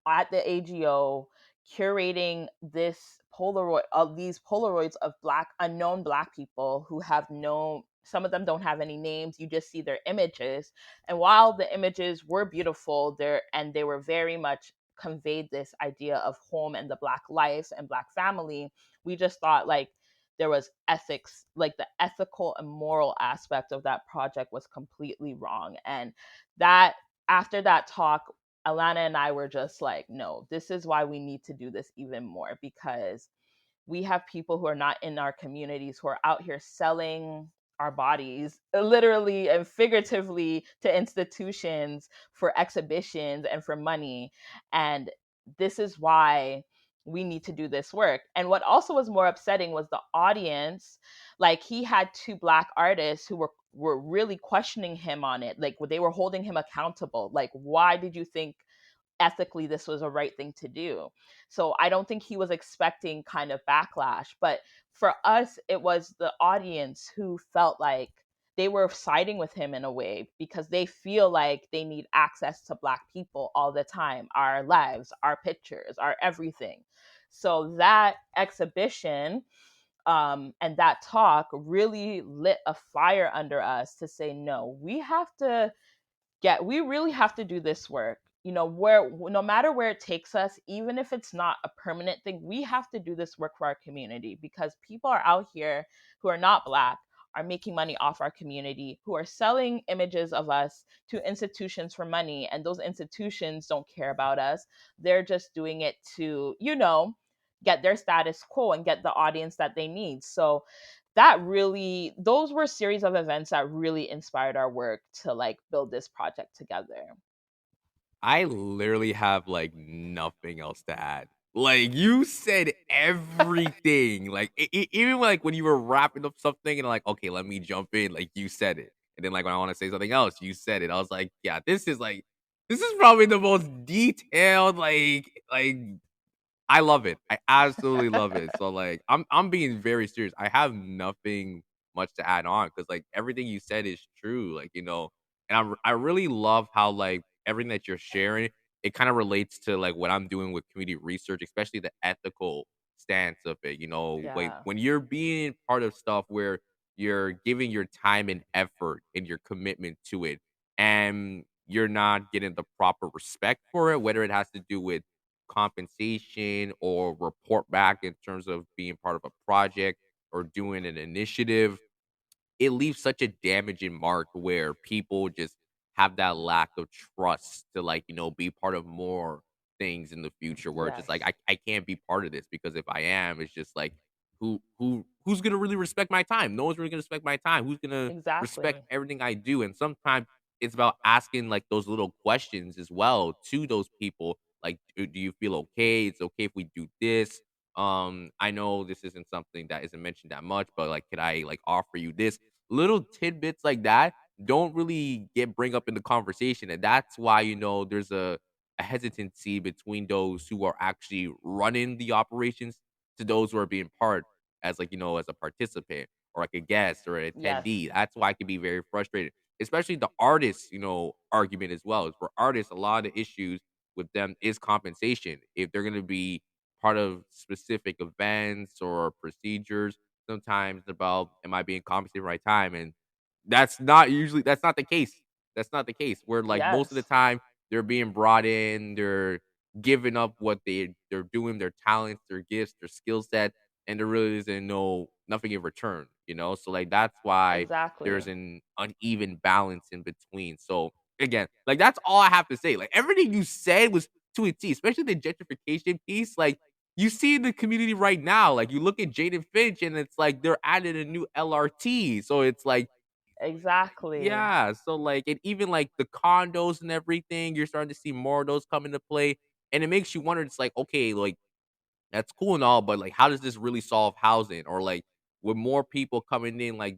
at the AGO curating this Polaroid of these Polaroids of Black unknown Black people who have no, some of them don't have any names, you just see their images. And while the images were beautiful there and they were very much conveyed this idea of home and the Black life and Black family, we just thought like there was ethics, like the ethical and moral aspect of that project was completely wrong. And that after that talk, Alana and I were just like, no, this is why we need to do this even more, because we have people who are not in our communities who are out here selling our bodies literally and figuratively to institutions for exhibitions and for money. And this is why we need to do this work. And what also was more upsetting was the audience. Like he had two Black artists who were really questioning him on it. Like they were holding him accountable. Like, why did you think ethically this was a right thing to do? So I don't think he was expecting kind of backlash. But for us, it was the audience who felt like they were siding with him in a way because they feel like they need access to Black people all the time, our lives, our pictures, our everything. So that exhibition and that talk really lit a fire under us to say, no, we really have to do this work. You know, where no matter where it takes us, even if it's not a permanent thing, we have to do this work for our community because people are out here who are not Black are making money off our community, who are selling images of us to institutions for money, and those institutions don't care about us. They're just doing it to, get their status quo and get the audience that they need. So that really, those were a series of events that really inspired our work to like build this project together. I literally have like nothing else to add. Like you said everything. Like even like when you were wrapping up something and like, okay, let me jump in. Like you said it, and then like when I want to say something else, you said it. I was like, yeah, this is probably the most detailed like I love it. I absolutely love it. So like I'm being very serious. I have nothing much to add on because like everything you said is true. Like, and I really love how like everything that you're sharing, it kind of relates to like what I'm doing with community research, especially the ethical stance of it. Like Yeah. when you're being part of stuff where you're giving your time and effort and your commitment to it, and you're not getting the proper respect for it, whether it has to do with compensation or report back in terms of being part of a project or doing an initiative, it leaves such a damaging mark where people just have that lack of trust to like, be part of more things in the future where it's just like Yes. I can't be part of this because if I am, it's just like who's gonna really respect my time? No one's really gonna respect my time. Who's gonna respect Exactly. everything I do? And sometimes it's about asking like those little questions as well to those people. Like, do you feel okay? It's okay if we do this. I know this isn't something that isn't mentioned that much, but like, could I like offer you this? Little tidbits like that don't really get bring up in the conversation, and that's why there's a hesitancy between those who are actually running the operations to those who are being part as like as a participant or like a guest or an Yes. attendee. That's why I can be very frustrated, especially the artists argument as well. Is for artists, a lot of the issues with them is compensation. If they're going to be part of specific events or procedures, sometimes about am I being compensated for my time? And that's not the case. That's not the case. Where like most of the Yes. time they're being brought in, they're giving up what they're doing, their talents, their gifts, their skill set, and there really isn't nothing in return. So like that's why there's Exactly. an uneven balance in between. So again, like that's all I have to say. Like everything you said was to a T, especially the gentrification piece. Like you see in the community right now, like you look at Jaden Finch and it's like they're adding a new LRT. So it's like, Exactly. yeah. So like, and even like the condos and everything, you're starting to see more of those come into play. And it makes you wonder, it's like, okay, like that's cool and all, but like, how does this really solve housing? Or like, with more people coming in, like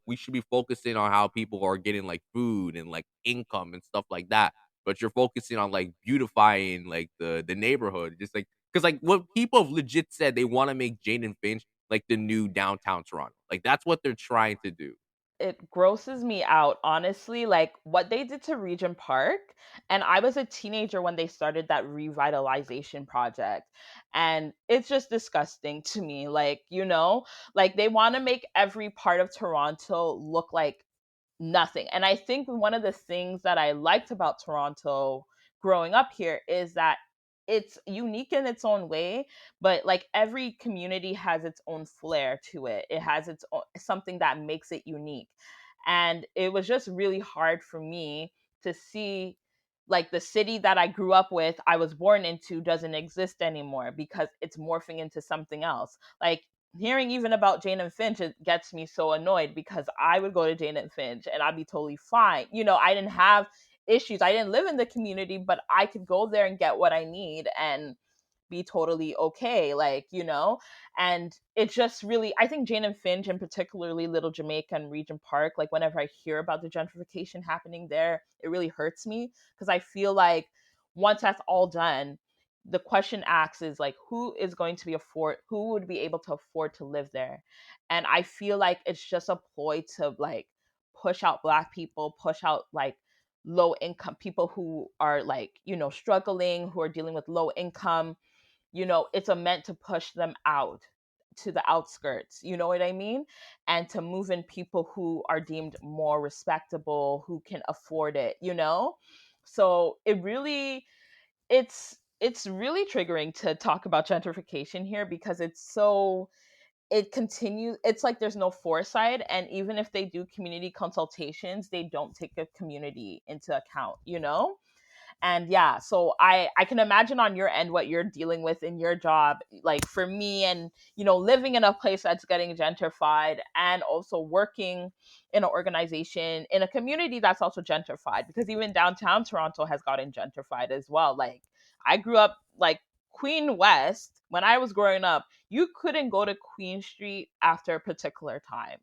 we should be focusing on how people are getting like food and like income and stuff like that. But you're focusing on like beautifying like the neighborhood, just like because like what people have legit said they want to make Jane and Finch like the new downtown Toronto. Like that's what they're trying to do. It grosses me out, honestly, like what they did to Regent Park. And I was a teenager when they started that revitalization project. And it's just disgusting to me. Like they want to make every part of Toronto look like nothing. And I think one of the things that I liked about Toronto growing up here is that it's unique in its own way, but like every community has its own flair to it. It has its own something that makes it unique. And it was just really hard for me to see like the city that I grew up with, I was born into doesn't exist anymore because it's morphing into something else. Like hearing even about Jane and Finch, it gets me so annoyed because I would go to Jane and Finch and I'd be totally fine. I didn't have issues. I didn't live in the community, but I could go there and get what I need and be totally okay, and it just really, I think Jane and Finch and particularly Little Jamaica and Regent Park, like whenever I hear about the gentrification happening there, it really hurts me because I feel like once that's all done, the question asked is like who would be able to afford to live there. And I feel like it's just a ploy to like push out Black people, push out like low income people who are like struggling, who are dealing with low income. It's a meant to push them out to the outskirts, you know what I mean? And to move in people who are deemed more respectable, who can afford it. So it's really triggering to talk about gentrification here because it's so it continues. It's like there's no foresight, and even if they do community consultations, they don't take the community into account, and yeah, so I can imagine on your end what you're dealing with in your job. Like for me, and living in a place that's getting gentrified, and also working in an organization in a community that's also gentrified, because even downtown Toronto has gotten gentrified as well. Like I grew up like Queen West. When I was growing up, you couldn't go to Queen Street after a particular time.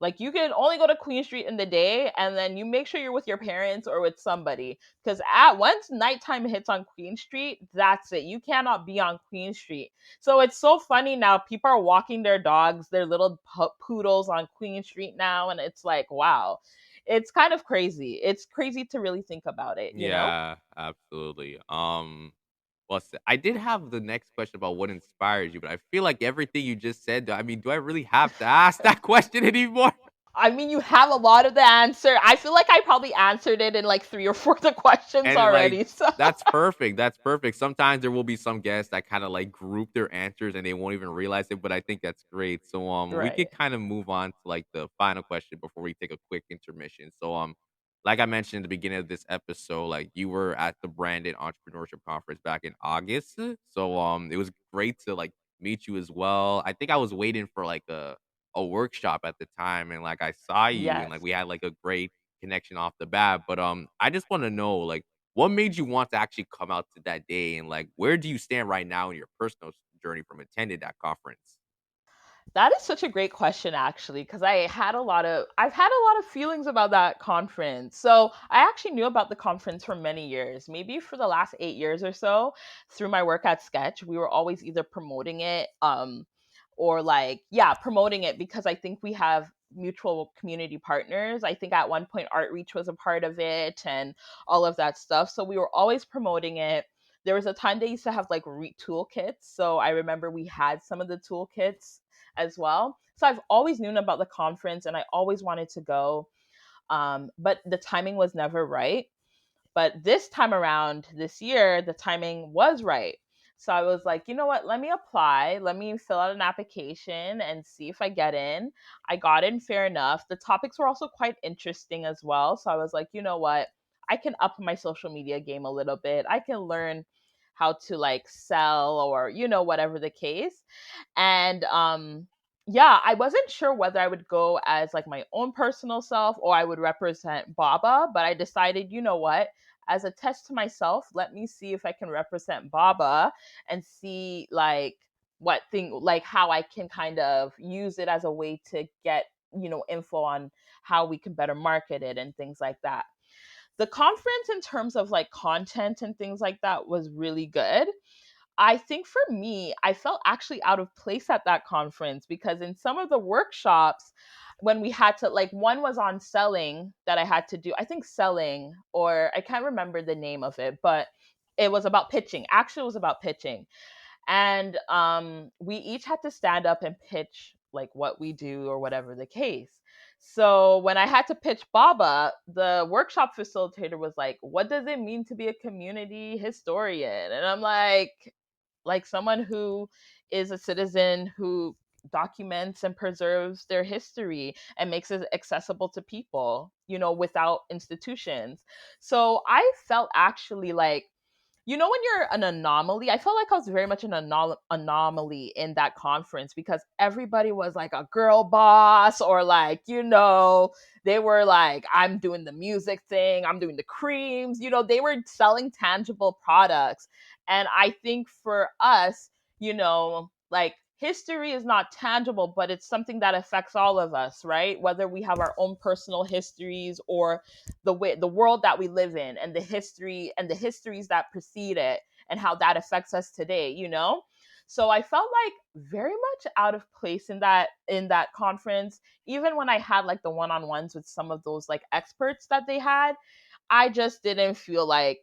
Like you can only go to Queen Street in the day, and then you make sure you're with your parents or with somebody, because at once nighttime hits on Queen Street, that's it. You cannot be on Queen Street. So it's so funny now. People are walking their dogs, their little poodles on Queen Street now, and it's like, wow, it's kind of crazy. It's crazy to really think about it. Yeah, absolutely. Well, I did have the next question about what inspires you, but I feel like everything you just said. I mean, do I really have to ask that question anymore? I mean, you have a lot of the answer. I feel like I probably answered it in like three or four of the questions And like already. So that's perfect. That's perfect. Sometimes there will be some guests that kind of like group their answers and they won't even realize it, but I think that's great. So we right. could kind of move on to like the final question before we take a quick intermission. So like I mentioned at the beginning of this episode, like you were at the Brandon Entrepreneurship Conference back in August. So it was great to like meet you as well. I think I was waiting for like a workshop at the time, and like I saw you and like Yes. we had like a great connection off the bat. But I just want to know like what made you want to actually come out to that day, and like where do you stand right now in your personal journey from attending that conference? That is such a great question, actually, because I've had a lot of feelings about that conference. So I actually knew about the conference for many years, maybe for the last 8 years or so, through my work at Sketch. We were always either promoting it, or like, yeah, promoting it, because I think we have mutual community partners. I think at one point Artreach was a part of it and all of that stuff. So we were always promoting it. There was a time they used to have like toolkits. So I remember we had some of the toolkits as well. So I've always known about the conference and I always wanted to go. But the timing was never right. But this time around, this year, the timing was right. So I was like, you know what? Let me apply. Let me fill out an application and see if I get in. I got in fair enough. The topics were also quite interesting as well. So I was like, you know what? I can up my social media game a little bit. I can learn how to like sell or, whatever the case. And yeah, I wasn't sure whether I would go as like my own personal self or I would represent Baba, but I decided, you know what? As a test to myself, let me see if I can represent Baba and see like how I can kind of use it as a way to get, info on how we can better market it and things like that. The conference in terms of like content and things like that was really good. I think for me, I felt actually out of place at that conference because in some of the workshops, when we had to, like, one was on selling that I had to do, I think selling, or I can't remember the name of it, but it was about pitching. Actually, it was about pitching. And we each had to stand up and pitch like what we do or whatever the case. So when I had to pitch Baba, the workshop facilitator was like, what does it mean to be a community historian? And I'm like someone who is a citizen who documents and preserves their history and makes it accessible to people, without institutions. So I felt actually like, when you're an anomaly, I felt like I was very much an anomaly in that conference because everybody was like a girl boss or like, they were like, I'm doing the music thing, I'm doing the creams, they were selling tangible products. And I think for us, like history is not tangible, but it's something that affects all of us, right? Whether we have our own personal histories or the world that we live in and the histories that precede it and how that affects us today. So I felt like very much out of place in that conference. Even when I had like the one-on-ones with some of those like experts that they had, I just didn't feel like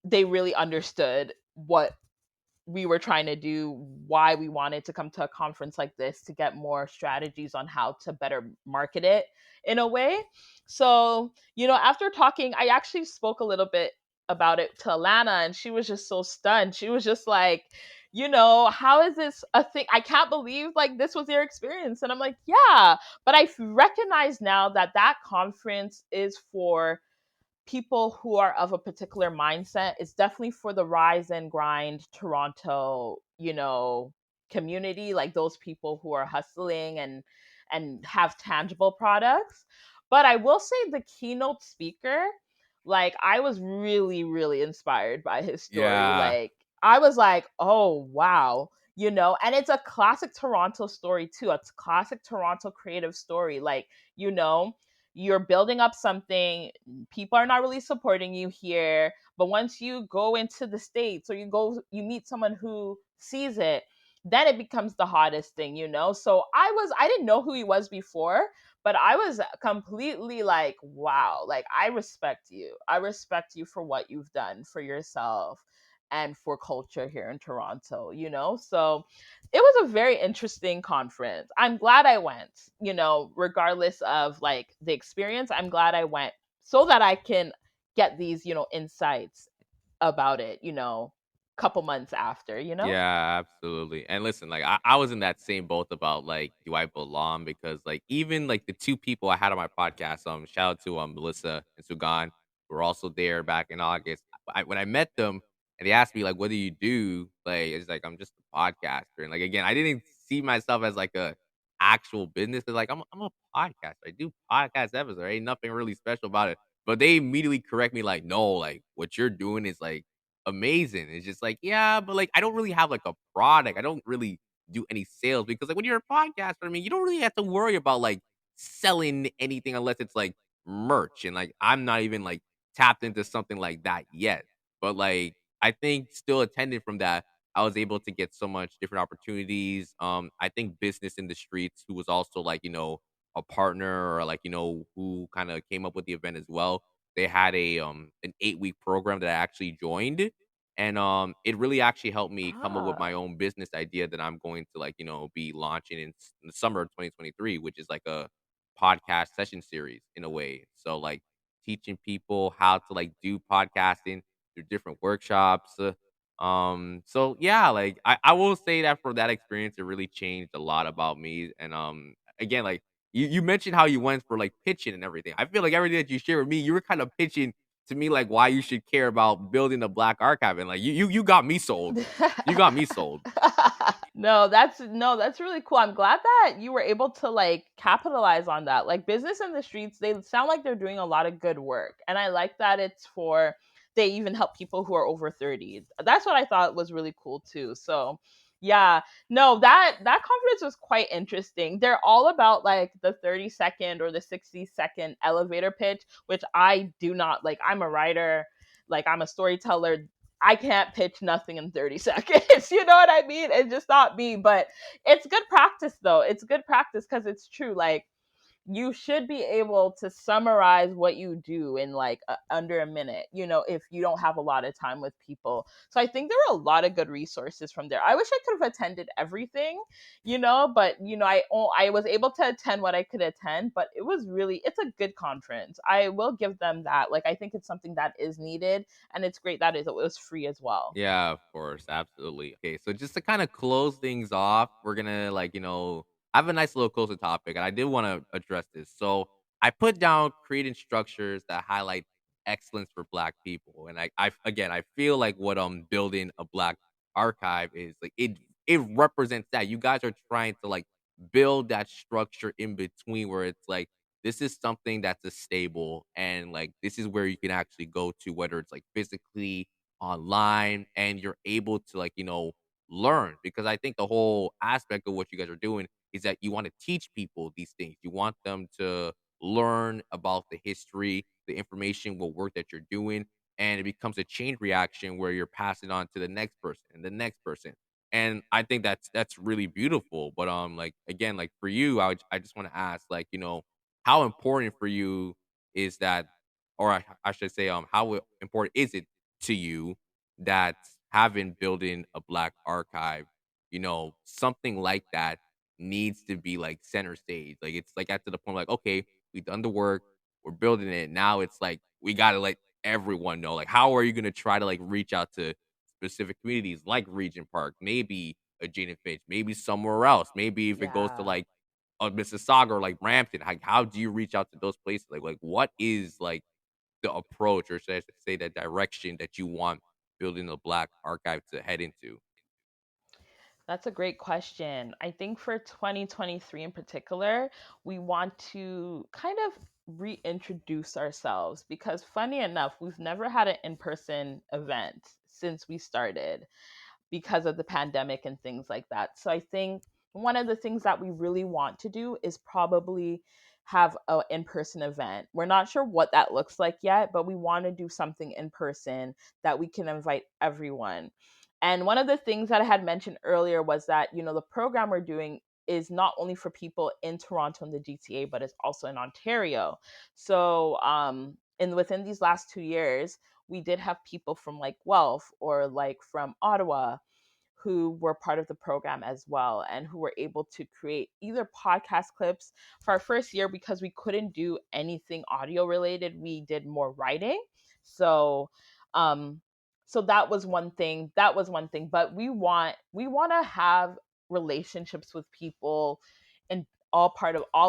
they really understood what we were trying to do, why we wanted to come to a conference like this to get more strategies on how to better market it in a way. So, after talking, I actually spoke a little bit about it to Alana, and she was just so stunned. She was just like, how is this a thing? I can't believe like this was your experience. And I'm like, yeah, but recognize now that that conference is for people who are of a particular mindset. It's definitely for the rise and grind Toronto, community, like those people who are hustling and have tangible products. But I will say the keynote speaker, like I was really, really inspired by his story. Yeah. Like I was like, oh wow. And it's a classic Toronto story too. It's a classic Toronto creative story. Like, you're building up something, people are not really supporting you here, but once you go into the states or you meet someone who sees it, then it becomes the hottest thing. So I didn't know who he was before, but I was completely like, wow, like I respect you for what you've done for yourself and for culture here in Toronto. So it was a very interesting conference. I'm glad I went, regardless of like the experience. I'm glad I went so that I can get these insights about it, couple months after. Yeah, absolutely. And listen, like I was in that same boat about like, do I belong? Because like even like the two people I had on my podcast, shout out to Melissa and Sugan, who were also there back in August. When I met them and they asked me like, what do you do? Like it's like I'm just a podcaster. And like again, I didn't see myself as like a actual business. They're like, I'm a podcaster. I do podcast episodes. There ain't nothing really special about it. But they immediately correct me like, no, like what you're doing is like amazing. It's just like, yeah, but like I don't really have like a product. I don't really do any sales because like when you're a podcaster, I mean, you don't really have to worry about like selling anything unless it's like merch. And like I'm not even like tapped into something like that yet. But like I think still attending from that, I was able to get so much different opportunities. I think Business in the Streets, who was also like, a partner or like, who kind of came up with the event as well. They had an 8-week program that I actually joined, and it really actually helped me come up with my Ah. own business idea that I'm going to like be launching in the summer of 2023, which is like a podcast session series in a way. So like teaching people how to like do podcasting through different workshops. So yeah, like I will say that for that experience, it really changed a lot about me. And again, like you mentioned how you went for like pitching and everything. I feel like everything that you share with me, you were kind of pitching to me like why you should care about building a black archive, and like you got me sold. You got me sold. No, that's really cool. I'm glad that you were able to like capitalize on that. Like Business in the Streets, they sound like they're doing a lot of good work. And I like that they even help people who are over 30. That's what I thought was really cool too. So, yeah. No, that conference was quite interesting. They're all about like the 30-second or the 60-second elevator pitch, which I do not like. I'm a writer, like I'm a storyteller. I can't pitch nothing in 30 seconds. You know what I mean? It's just not me, but it's good practice though. It's good practice because it's true. Like you should be able to summarize what you do in like under a minute, if you don't have a lot of time with people. So I think there are a lot of good resources from there. I wish I could have attended everything, but I was able to attend what I could attend, but it's a good conference. I will give them that. Like I think it's something that is needed, and it's great that it was free as well. Yeah, of course, absolutely. Okay, so just to kind of close things off, we're gonna like I have a nice little closer topic, and I did want to address this. So I put down creating structures that highlight excellence for Black people, and I feel like what building a Black archive is like it represents that you guys are trying to like build that structure in between where it's like this is something that's a stable and like this is where you can actually go to whether it's like physically online and you're able to like learn because I think the whole aspect of what you guys are doing is that you want to teach people these things. You want them to learn about the history, the information, what work that you're doing, and it becomes a chain reaction where you're passing on to the next person and the next person. And I think that's really beautiful. But like again, like for you, I just want to ask, like, how important for you is that, or I should say, how important is it to you that having building a Black archive, something like that needs to be like center stage. Like it's like at to the point like, okay, we've done the work, we're building it. Now it's like we gotta let everyone know. Like, how are you gonna try to like reach out to specific communities like Regent Park, maybe a Jane Finch, maybe somewhere else. Maybe if it goes to Yeah. like a Mississauga or like Brampton, like how do you reach out to those places? Like what is like the approach, or should I say that direction that you want building a Black archive to head into? That's a great question. I think for 2023 in particular, we want to kind of reintroduce ourselves because, funny enough, we've never had an in person event since we started because of the pandemic and things like that. So I think one of the things that we really want to do is probably have an in-person event. We're not sure what that looks like yet, but we want to do something in person that we can invite everyone. And one of the things that I had mentioned earlier was that, the program we're doing is not only for people in Toronto and the GTA, but it's also in Ontario. So, and within these last 2 years, we did have people from like Guelph or like from Ottawa who were part of the program as well and who were able to create either podcast clips for our first year because we couldn't do anything audio related. We did more writing. So um so that was one thing. That was one thing. But we want to have relationships with people in all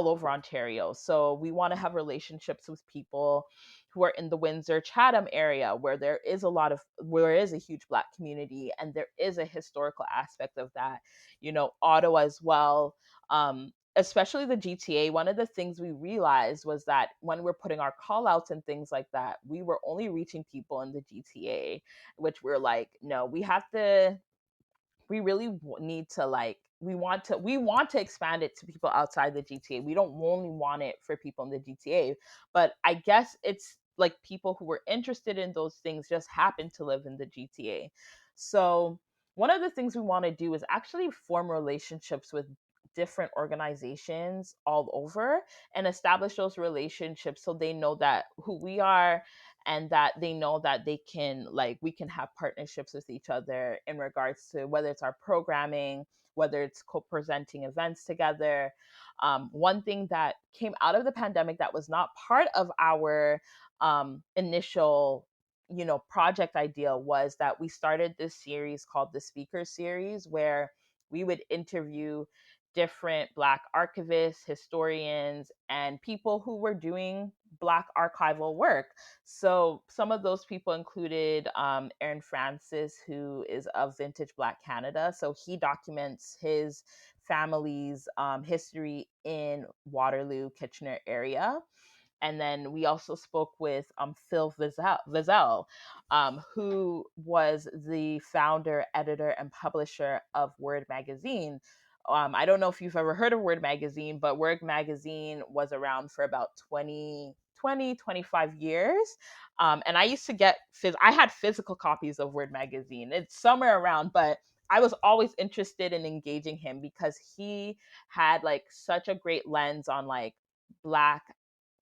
over Ontario. So we want to have relationships with people who are in the Windsor Chatham area where there is a huge Black community and there is a historical aspect of that. Ottawa as well. Especially the GTA, one of the things we realized was that when we're putting our call outs and things like that, we were only reaching people in the GTA, which we're like, no, we really need to like we want to expand it to people outside the GTA. We don't only want it for people in the GTA, but I guess it's like people who were interested in those things just happen to live in the GTA. So one of the things we want to do is actually form relationships with different organizations all over and establish those relationships so they know that who we are and that they know that we can have partnerships with each other in regards to whether it's our programming, whether it's co-presenting events together. One thing that came out of the pandemic that was not part of our initial project idea was that we started this series called the Speaker Series, where we would interview different Black archivists, historians, and people who were doing Black archival work. So some of those people included Aaron Francis, who is of Vintage Black Canada. So he documents his family's history in Waterloo, Kitchener area. And then we also spoke with Phil Vizel, who was the founder, editor, and publisher of Word Magazine. I don't know if you've ever heard of Word Magazine, but Word Magazine was around for about 25 years. And I used to I had physical copies of Word Magazine. It's somewhere around, but I was always interested in engaging him because he had like such a great lens on like Black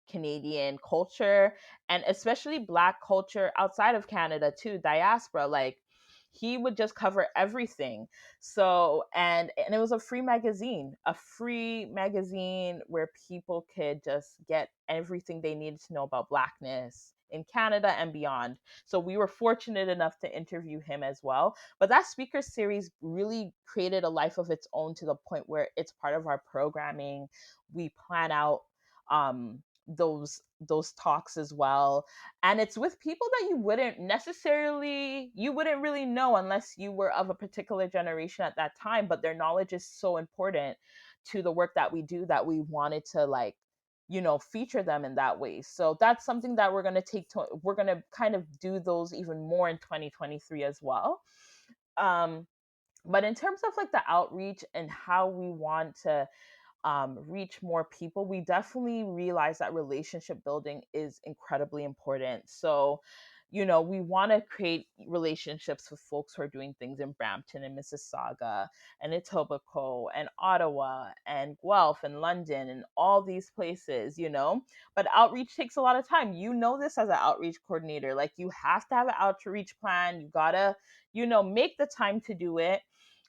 Canadian culture and especially Black culture outside of Canada too, diaspora. Like he would just cover everything. So and it was a free magazine where people could just get everything they needed to know about Blackness in Canada and beyond. So we were fortunate enough to interview him as well. But that speaker series really created a life of its own to the point where it's part of our programming. We plan out those talks as well, and it's with people that you wouldn't really know unless you were of a particular generation at that time, but their knowledge is so important to the work that we do that we wanted to like feature them in that way. So that's something that we're going to kind of do those even more in 2023 as well. Um but in terms of like the outreach and how we want to reach more people, we definitely realize that relationship building is incredibly important. So, we want to create relationships with folks who are doing things in Brampton and Mississauga and Etobicoke and Ottawa and Guelph and London and all these places. But outreach takes a lot of time. You know this as an outreach coordinator. Like you have to have an outreach plan. You gotta, make the time to do it.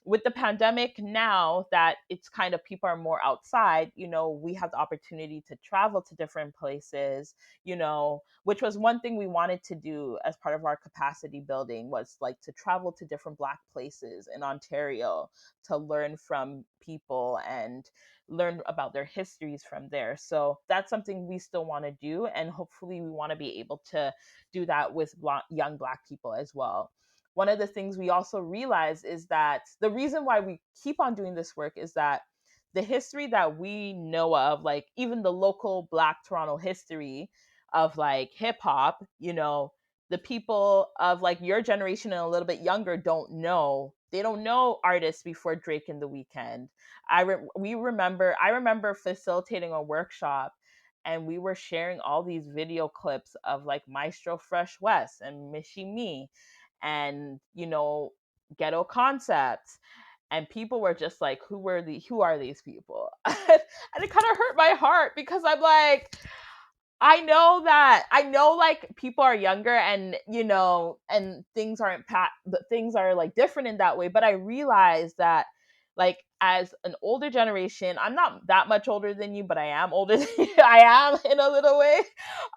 with the pandemic, now that it's kind of people are more outside, we have the opportunity to travel to different places, which was one thing we wanted to do as part of our capacity building, was like to travel to different Black places in Ontario to learn from people and learn about their histories from there. So that's something we still want to do. And hopefully, we want to be able to do that with young Black people as well. One of the things we also realize is that the reason why we keep on doing this work is that the history that we know of, like even the local Black Toronto history of like hip hop, the people of like your generation and a little bit younger don't know. They don't know artists before Drake and The Weeknd. I remember facilitating a workshop, and we were sharing all these video clips of like Maestro Fresh West and Mishi Me and Ghetto Concepts, and people were just like, who are these people? And it kind of hurt my heart, because I'm like, I know like people are younger, and and things aren't but things are like different in that way, but I realized that, like, as an older generation, I'm not that much older than you, but I am older than you. I am in a little way.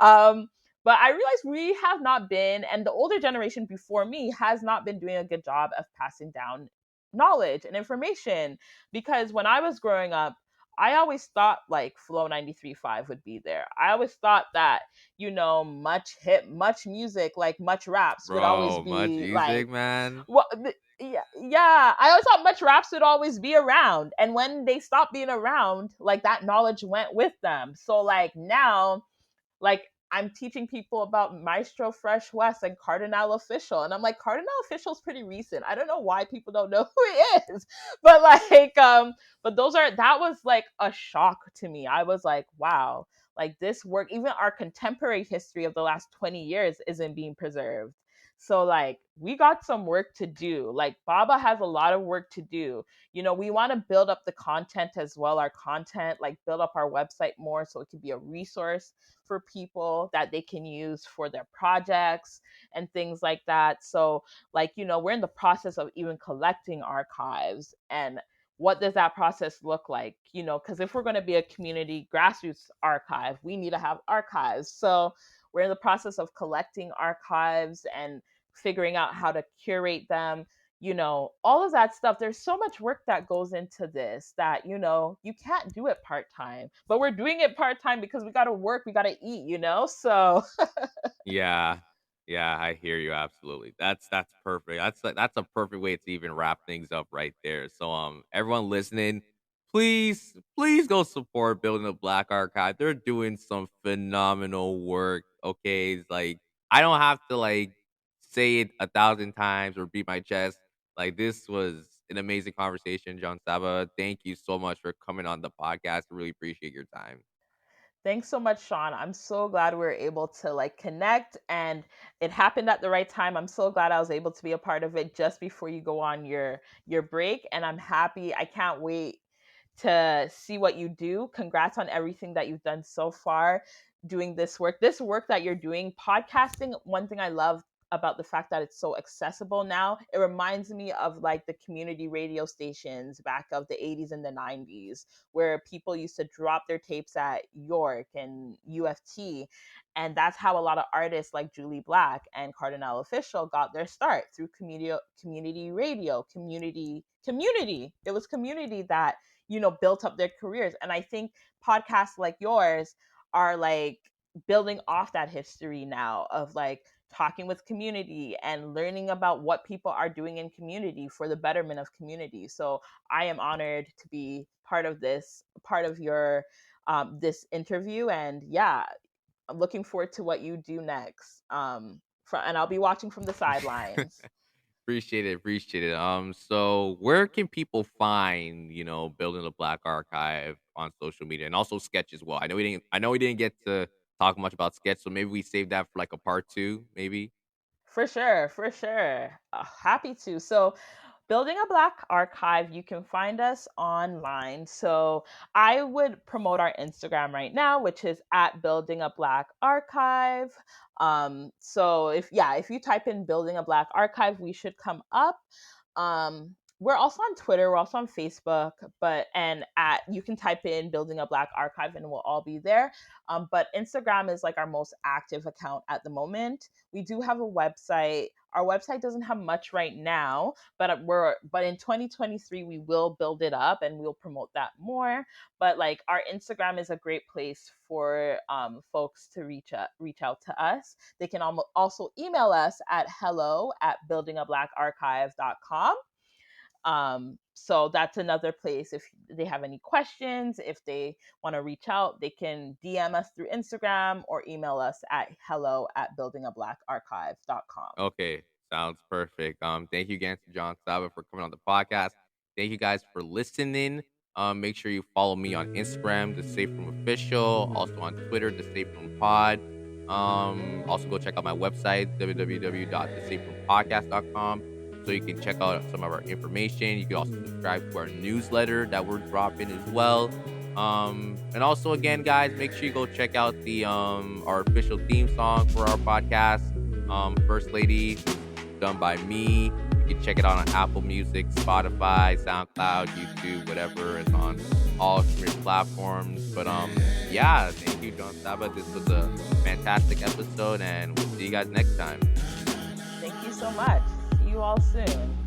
um but I realized we have not been, and the older generation before me has not been doing a good job of passing down knowledge and information, because when I was growing up, I always thought like Flow 93.5 would be there. I always thought that, much music, like much raps would always Bro, much be music, like, man. yeah, yeah. I always thought much raps would always be around. And when they stopped being around, like that knowledge went with them. So like now, like I'm teaching people about Maestro Fresh West and Cardinal Official. And I'm like, Cardinal Official's pretty recent. I don't know why people don't know who he is. But like, but that was like a shock to me. I was like, wow, like this work, even our contemporary history of the last 20 years isn't being preserved. So like we got some work to do. Like Baba has a lot of work to do. We want to build up the content as well, our content, like build up our website more so it can be a resource for people that they can use for their projects and things like that. So, like, we're in the process of even collecting archives. And what does that process look like? Because if we're going to be a community grassroots archive, we need to have archives. So, we're in the process of collecting archives and figuring out how to curate them, all of that stuff. There's so much work that goes into this that, you can't do it part time, but we're doing it part time because we got to work, we got to eat, So, Yeah. Yeah, I hear you absolutely. That's perfect. That's a perfect way to even wrap things up right there. So everyone listening, please go support Building the Black Archive. They're doing some phenomenal work. Okay. It's like I don't have to like say it 1,000 times or beat my chest. Like this was an amazing conversation, John Saba. Thank you so much for coming on the podcast. Really appreciate your time. thanks so much, Sean. I'm so glad we were able to like connect, and it happened at the right time. I'm so glad I was able to be a part of it just before you go on your break, and I'm happy. I can't wait to see what you do. Congrats on everything that you've done so far doing this work. This work that you're doing, podcasting, one thing I love about the fact that it's so accessible now, it reminds me of like the community radio stations back of the 80s and the 90s, where people used to drop their tapes at York and UFT. And that's how a lot of artists like Julie Black and Cardinal Official got their start, through community radio, community. It was community that, built up their careers. And I think podcasts like yours are like building off that history now of like talking with community and learning about what people are doing in community for the betterment of community. So I am honored to be part of your this interview. And yeah, I'm looking forward to what you do next. And I'll be watching from the sidelines. Appreciate it. So where can people find, Building the Black Archive on social media and also Sketch as well? I know we didn't get to talk much about Sketch, so maybe we save that for like a part two, maybe. For sure, for sure. Happy to. So, Building a Black Archive, you can find us online. So, I would promote our Instagram right now, which is at Building a Black Archive. So if you type in Building a Black Archive, we should come up. we're also on Twitter, we're also on Facebook, but and at you can type in Building a Black Archive and we'll all be there. But Instagram is like our most active account at the moment. We do have a website. Our website doesn't have much right now, but in 2023 we will build it up and we'll promote that more. But like our Instagram is a great place for folks to reach out to us. They can also email us at hello@buildingablacarchive.com. So that's another place. If they have any questions, if they want to reach out, they can DM us through Instagram or email us at hello@buildingablacarchive.com. Okay, sounds perfect. Thank you again to John Saba for coming on the podcast. Thank you guys for listening. Make sure you follow me on Instagram, The Safe Room Official, also on Twitter, The Safe Room Pod. Also go check out my website, www.thesaferoompodcast.com, so you can check out some of our information. You can also subscribe to our newsletter that we're dropping as well. And also again, guys, make sure you go check out the our official theme song for our podcast, First Lady, done by me. You can check it out on Apple Music, Spotify, SoundCloud, YouTube, whatever. It's on all streaming platforms. But yeah, thank you, John Saba. This was a fantastic episode, and we'll see you guys next time. Thank you so much. See you all soon.